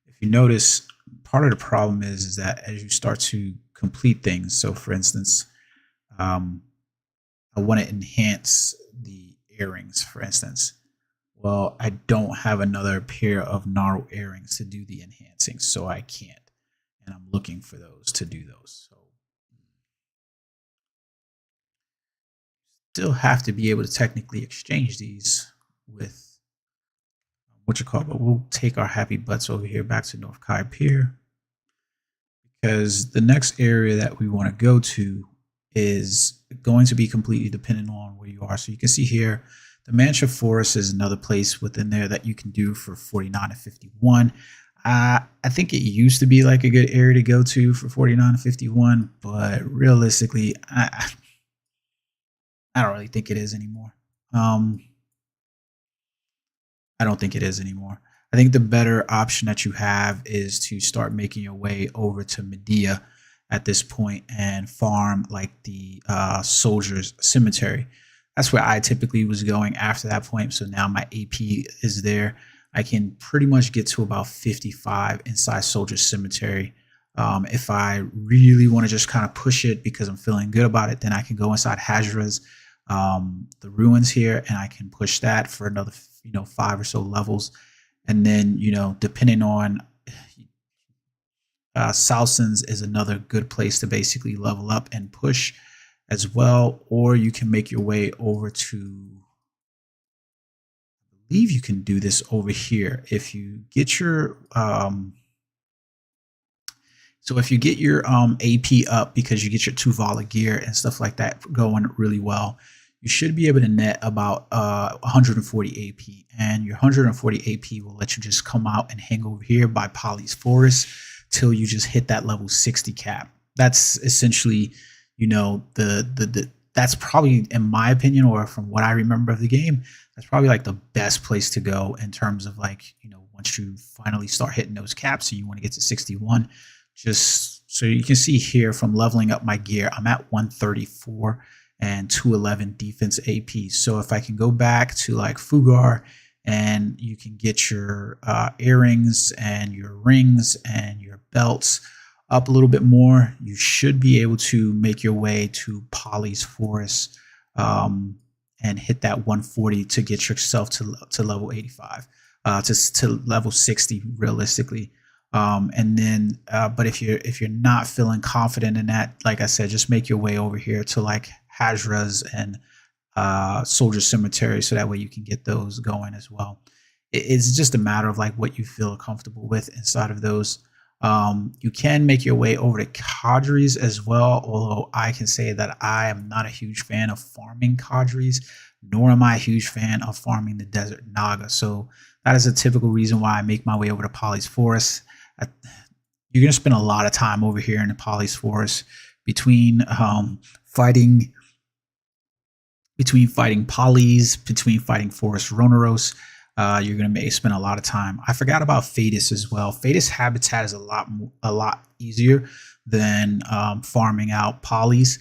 if you notice, part of the problem is that as you start to complete things, so for instance, um, I want to enhance the earrings, for instance. Well, I don't have another pair of Naru earrings to do the enhancing, so I can't. And I'm looking for those to do those. So still have to be able to technically exchange these with what you call, but we'll take our happy butts over here back to North Kai Pier, because the next area that we want to go to is going to be completely dependent on where you are. So you can see here, the Mancha Forest is another place within there that you can do for 49 and 51. I think it used to be like a good area to go to for 49 and 51, but realistically, I don't really think it is anymore. I don't think it is anymore. I think the better option that you have is to start making your way over to Medea at this point and farm like the soldiers cemetery. That's where I typically was going after that point. So now my AP is there. I can pretty much get to about 55 inside soldier cemetery. If I really want to just kind of push it because I'm feeling good about it, then I can go inside Hajra's, the ruins here, and I can push that for another 5 or so levels. And then depending on Salsons is another good place to basically level up and push as well. Or you can make your way over to, I believe you can do this over here if you get your so if you get your AP up because you get your Tuvala gear and stuff like that going really well, you should be able to net about 140 AP, and your 140 AP will let you just come out and hang over here by Polly's Forest till you just hit that level 60 cap. That's essentially, that's probably, in my opinion, or from what I remember of the game, that's probably like the best place to go in terms of once you finally start hitting those caps and you want to get to 61. Just so you can see here from leveling up my gear, I'm at 134 and 211 defense AP. So if I can go back to like Fugar, and you can get your earrings and your rings and your belts up a little bit more, you should be able to make your way to Polly's Forest and hit that 140 to get yourself to level 85, to level 60 realistically. And then, but if you're not feeling confident in that, like I said, just make your way over here to like Hajra's and Soldier Cemetery, so that way you can get those going as well. It's just a matter of like what you feel comfortable with inside of those. You can make your way over to Cadres as well, although I can say that I am not a huge fan of farming Cadres, nor am I a huge fan of farming the Desert Naga. So that is a typical reason why I make my way over to Polly's Forest. You're going to spend a lot of time over here in the Polly's Forest between fighting Polys, between fighting Forest Roneros. You're going to spend a lot of time. I forgot about Fadis as well. Fadis habitat is a lot easier, than farming out polys.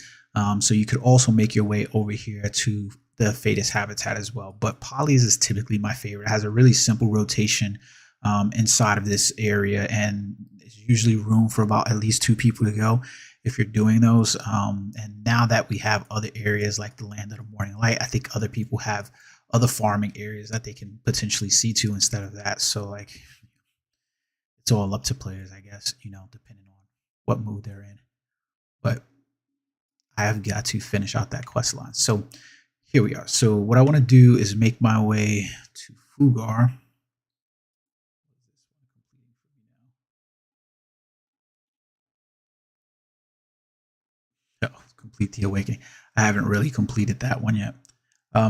So you could also make your way over here to the Fetus habitat as well. But polys is typically my favorite. It has a really simple rotation inside of this area, and there's usually room for about at least 2 people to go if you're doing those. And now that we have other areas like the Land of the Morning Light, I think other people have other farming areas that they can potentially see to instead of that. So like, it's all up to players, I guess, depending on what mood they're in. But I have got to finish out that quest line. So here we are. So what I want to do is make my way to Fugar. Oh, complete the awakening. I haven't really completed that one yet.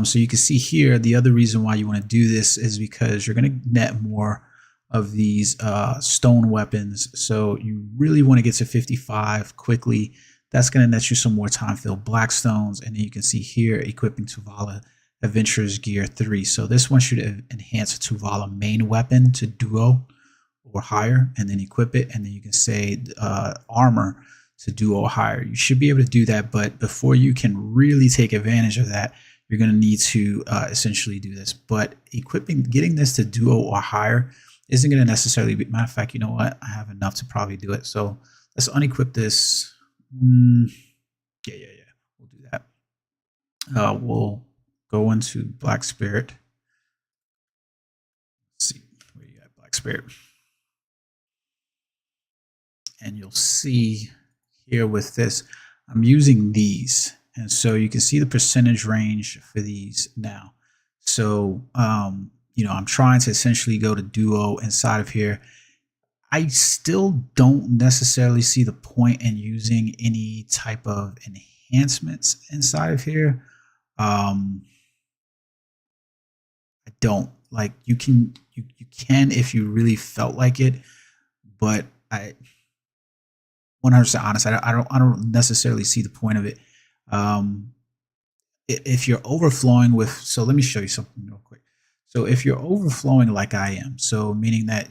So you can see here, the other reason why you want to do this is because you're going to net more of these stone weapons. So you really want to get to 55 quickly. That's going to net you some more time-filled blackstones. And then you can see here, equipping Tuvala Adventurer's Gear 3. So this one should enhance a Tuvala main weapon to duo or higher, and then equip it. And then you can say armor to duo or higher. You should be able to do that, but before you can really take advantage of that, you're going to need to essentially do this. But getting this to duo or higher isn't going to necessarily be, matter of fact, you know what? I have enough to probably do it. So let's unequip this. Yeah. We'll do that. We'll go into Black Spirit. Let's see where you at, Black Spirit. And you'll see here with this, I'm using these. And so you can see the percentage range for these now. So, I'm trying to essentially go to duo inside of here. I still don't necessarily see the point in using any type of enhancements inside of here. I don't like, you can if you really felt like it, but 100% honest, I don't necessarily see the point of it. If you're overflowing with, so let me show you something real quick. So if you're overflowing like I am, so meaning that,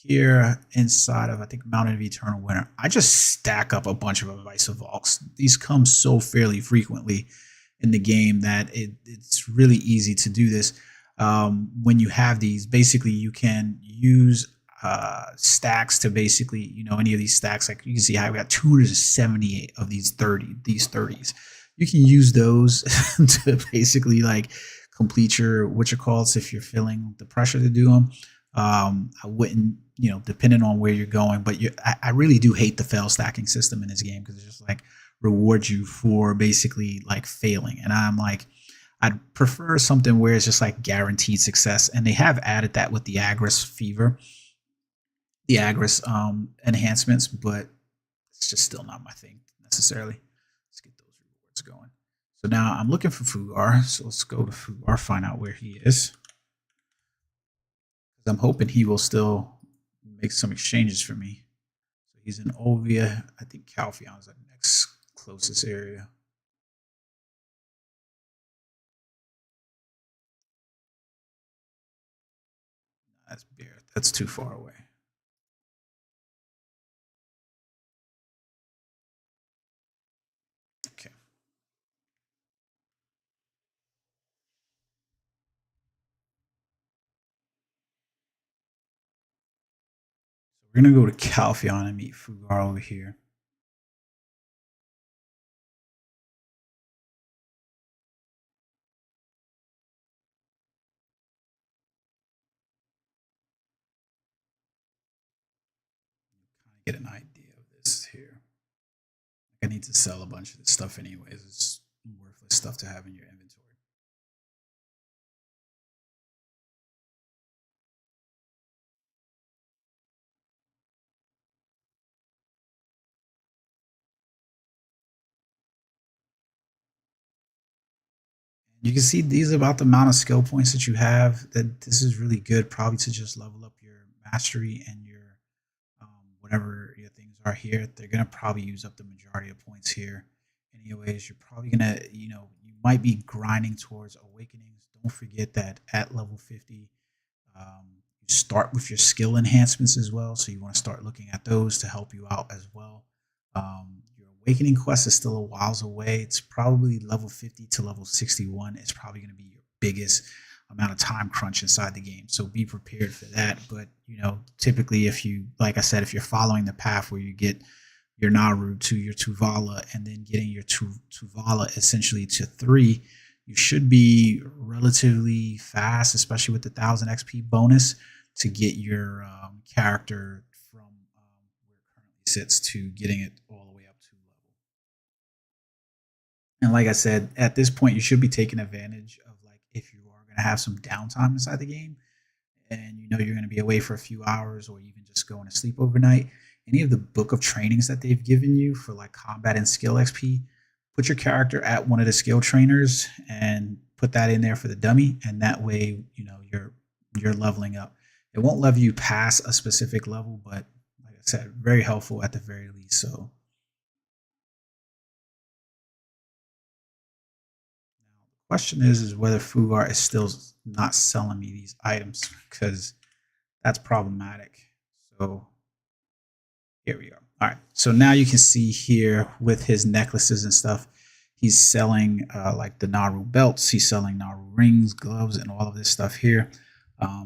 here inside of, I think, Mountain of Eternal Winter, I just stack up a bunch of Evasive Valks. These come so fairly frequently in the game that it's really easy to do this. When you have these, basically you can use stacks to basically, any of these stacks, like you can see, I've got 278 of these 30s. You can use those to basically like complete your calls if you're feeling the pressure to do them. I wouldn't, depending on where you're going, but I really do hate the fail stacking system in this game, because it's just like rewards you for basically like failing. And I'm like, I'd prefer something where it's just like guaranteed success. And they have added that with the Agris Fever, the Agris enhancements, but it's just still not my thing necessarily. Let's get those rewards going. So now I'm looking for Fugar. So let's go to Fugar, find out where he is. I'm hoping he will still make some exchanges for me. So he's in Ovia. I think Calpheon is the next closest area. That's Bear. That's too far away. Okay. So we're going to go to Calpheon and meet Fugar over here. Kind of get an idea of this here. I need to sell a bunch of this stuff anyways. It's worthless stuff to have in your inventory. You can see these about the amount of skill points that you have. That this is really good, probably to just level up your mastery and your whatever your things are here. They're gonna probably use up the majority of points here. Anyways, you're probably gonna, you might be grinding towards awakenings. Don't forget that at level 50, you start with your skill enhancements as well. So you want to start looking at those to help you out as well. Your awakening quest is still a whiles away. It's probably level 50 to level 61. It's probably going to be your biggest amount of time crunch inside the game. So be prepared for that. But typically, if you, like I said, if you're following the path where you get your Naru to your Tuvala and then getting your Tuvala essentially to 3, you should be relatively fast, especially with the 1000 XP bonus, to get your character from where it currently sits to getting it all the way up to level. And like I said, at this point, you should be taking advantage of, like, if you are going to have some downtime inside the game and you're going to be away for a few hours or even just going to sleep overnight, any of the book of trainings that they've given you for like combat and skill XP, put your character at one of the skill trainers and put that in there for the dummy, and that way you're leveling up. It won't level you past a specific level, but like I said, very helpful at the very least. So now the question is whether Fugar is still not selling me these items, because that's problematic. So here we go. All right. So now you can see here with his necklaces and stuff, he's selling like the Naru belts. He's selling Naru rings, gloves, and all of this stuff here.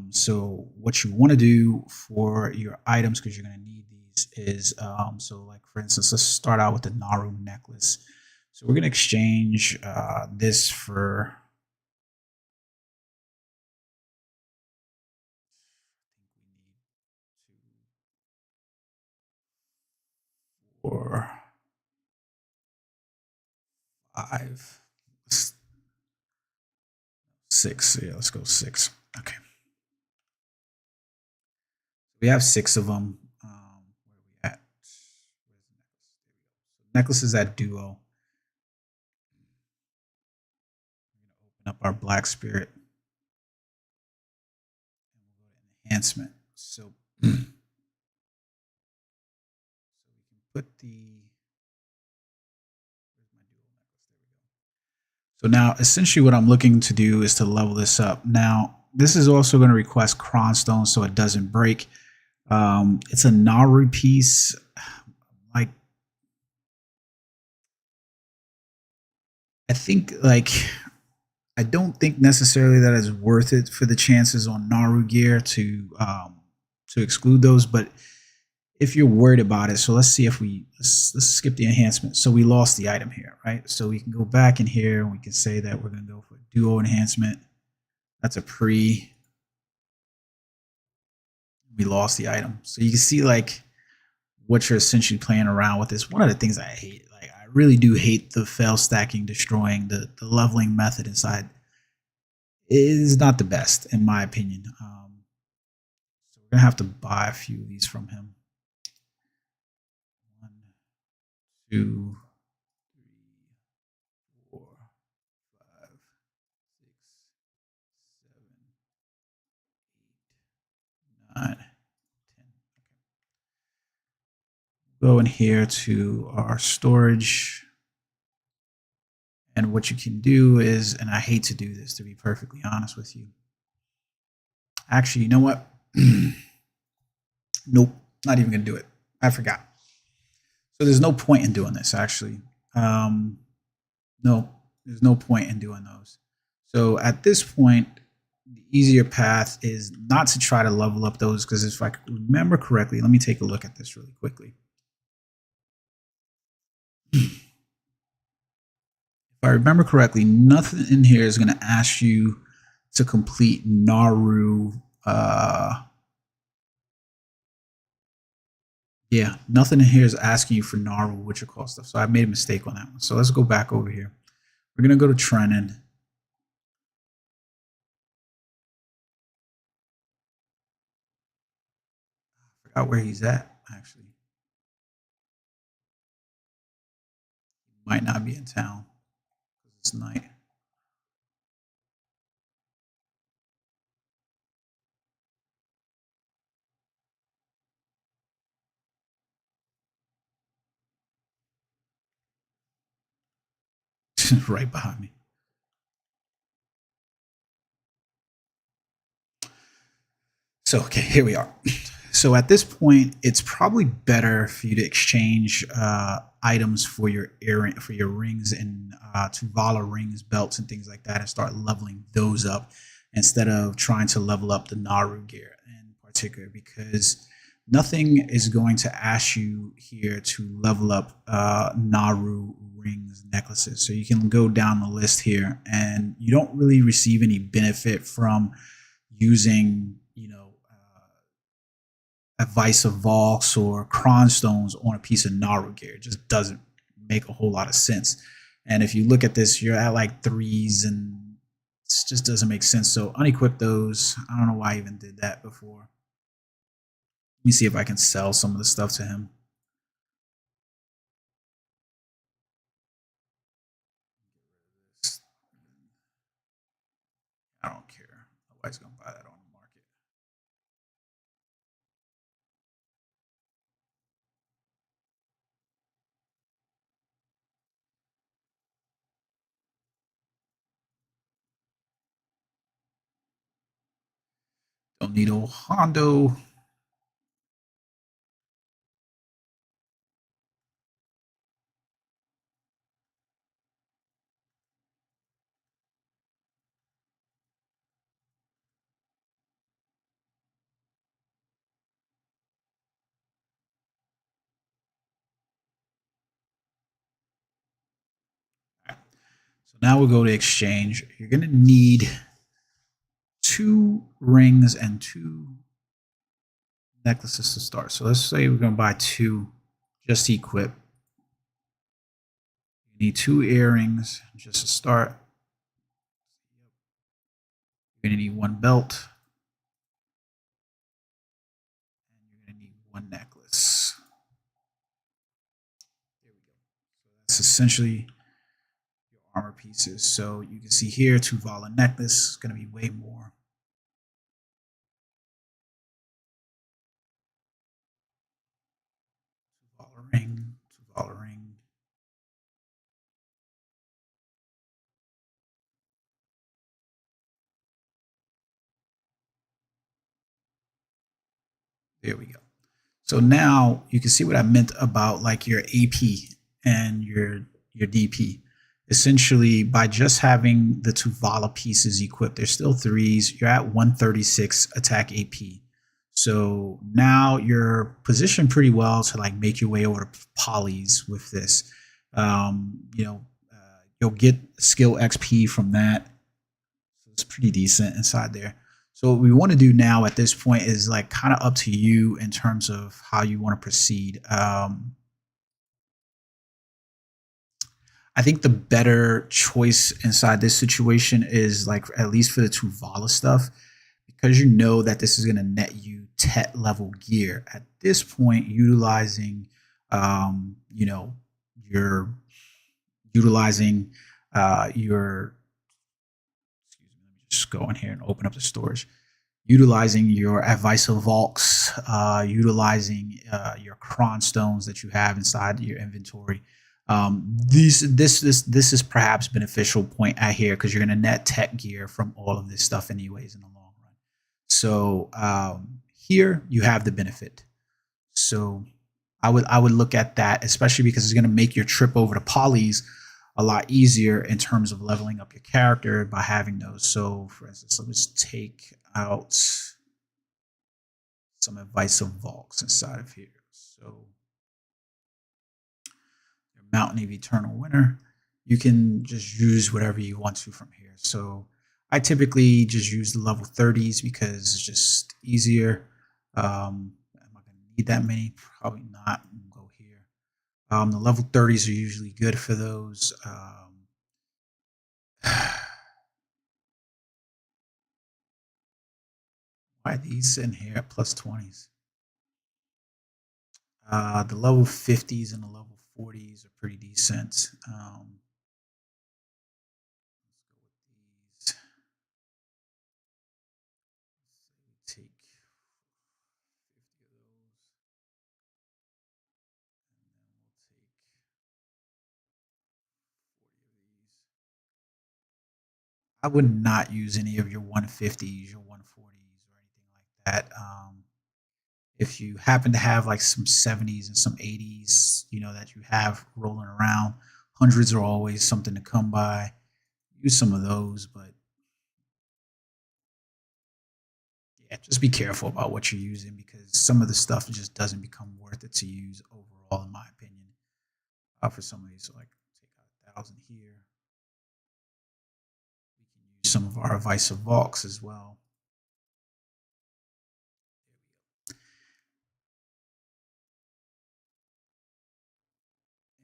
So what you want to do for your items, because you're going to need these, is so like for instance, let's start out with the Naru necklace. So we're going to exchange this for for 5, 6. Yeah, let's go 6. Okay. We have 6 of them. Where are we at? Necklaces at duo. We're going to open up our black spirit. And we'll go to enhancement. So we can put the. Where's my duo necklace? There we go. So now, essentially, what I'm looking to do is to level this up. Now, this is also going to request Cronstone so it doesn't break. It's a Naru piece. Like, I think, like, I don't think necessarily that it's worth it for the chances on Naru gear to exclude those. But if you're worried about it, so let's see if let's skip the enhancement. So we lost the item here, right? So we can go back in here and we can say that we're going to go for duo enhancement. That's a pre. We lost the item. So you can see like what you're essentially playing around with is one of the things I hate. Like, I really do hate the fail stacking, destroying the leveling method inside. It is not the best in my opinion. So we're gonna have to buy a few of these from him. 1, 2, 3, 4, 5, 6, 7, 8, 9, 10. Go in here to our storage. And what you can do is, and I hate to do this, to be perfectly honest with you. Actually, you know what? Nope, not even going to do it. I forgot. So there's no point in doing this, actually. No, there's no point in doing those. So at this point, the easier path is not to try to level up those, because if I remember correctly, let me take a look at this really quickly. If I remember correctly, nothing in here is going to ask you to complete Naru. Yeah, nothing in here is asking you for Naru, which are called stuff. So I made a mistake on that one. So let's go back over here. We're going to go to Trenin. I forgot where he's at, actually. He might not be in town because it's night. Right behind me. So, okay, here we are. So at this point, it's probably better for you to exchange items for your rings and Tuvala rings, belts, and things like that, and start leveling those up instead of trying to level up the Naru gear in particular, because nothing is going to ask you here to level up Naru rings necklaces. So you can go down the list here, and you don't really receive any benefit from using, advice of Vox or Cron stones on a piece of Naru gear. It just doesn't make a whole lot of sense. And if you look at this, you're at like threes, and it just doesn't make sense. So unequip those. I don't know why I even did that before. Let me see if I can sell some of the stuff to him. I don't care. Nobody's gonna buy that on the market. Don't need old Hondo. So now we'll go to exchange. You're gonna need 2 rings and 2 necklaces to start. So let's say we're gonna buy 2 just to equip. You need 2 earrings just to start. You're gonna need 1 belt. And you're gonna need 1 necklace. There we go. So that's essentially your armor pieces. So you can see here, Tuvala necklace is gonna be way more. Tuvala ring, Tuvala ring. There we go. So now you can see what I meant about like your AP and your DP. Essentially, by just having the Tuvala pieces equipped, they're still threes. You're at 136 attack AP. So now you're positioned pretty well to like make your way over to polys with this. You'll get skill XP from that. So it's pretty decent inside there. So what we want to do now at this point is like kind of up to you in terms of how you want to proceed. I think the better choice inside this situation is like at least for the Tuvala stuff, because you know that this is going to net you Tet level gear. At this point, utilizing, you're utilizing your. Excuse me. Let me just go in here and open up the storage. Utilizing your Advice of Valks, utilizing your Cron stones that you have inside your inventory. This is perhaps beneficial point at here because you're going to net tech gear from all of this stuff anyways in the long run. So here you have the benefit. So I would look at that, especially because it's going to make your trip over to polys a lot easier in terms of leveling up your character by having those. So for instance, let's take out some Advice of Valks inside of here. So your Mountain of Eternal Winter, you can just use whatever you want to from here. So I typically just use the level 30s because it's just easier. Am I going to need that many? Probably not. We'll go here. The level 30s are usually good for those. Why are these in here at plus 20s? The level 50s and the level 40s are pretty decent. Let's go with these. Take 50 of those, and then we'll take 40 of these. I would not use any of your 150s, your 140s, or anything like that. If you happen to have like some 70s and some 80s, that you have rolling around, hundreds are always something to come by. Use some of those, but yeah, just be careful about what you're using because some of the stuff just doesn't become worth it to use overall, in my opinion. For some of these, so like take out 1,000 here. We can use some of our Visa Vox as well.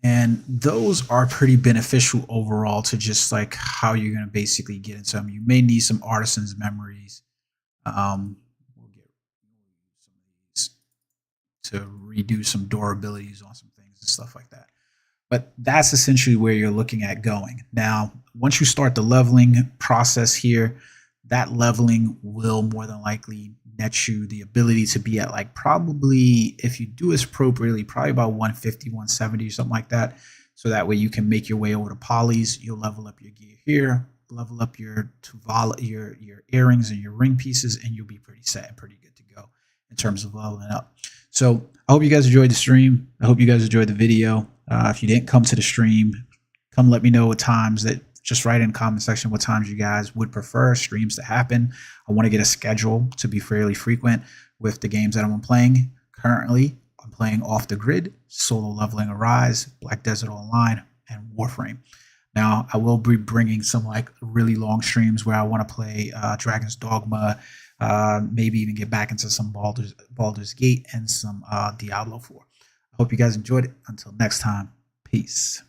And those are pretty beneficial overall to just like how you're going to basically get into them. You may need some artisan's memories. We'll get some of these to redo some durabilities on some things and stuff like that. But that's essentially where you're looking at going. Now, once you start the leveling process here, that leveling will more than likely net you the ability to be at like probably, if you do this appropriately, probably about 150, 170 or something like that. So that way you can make your way over to polys. You'll level up your gear here, level up your your earrings and your ring pieces, and you'll be pretty set and pretty good to go in terms of leveling up. So I hope you guys enjoyed the stream. I hope you guys enjoyed the video. If you didn't come to the stream, come let me know what times that, just write in the comment section what times you guys would prefer streams to happen. I want to get a schedule to be fairly frequent with the games that I'm playing. Currently, I'm playing Off the Grid, Solo Leveling Arise, Black Desert Online, and Warframe. Now, I will be bringing some like really long streams where I want to play Dragon's Dogma, maybe even get back into some Baldur's Gate and some Diablo 4. I hope you guys enjoyed it. Until next time, peace.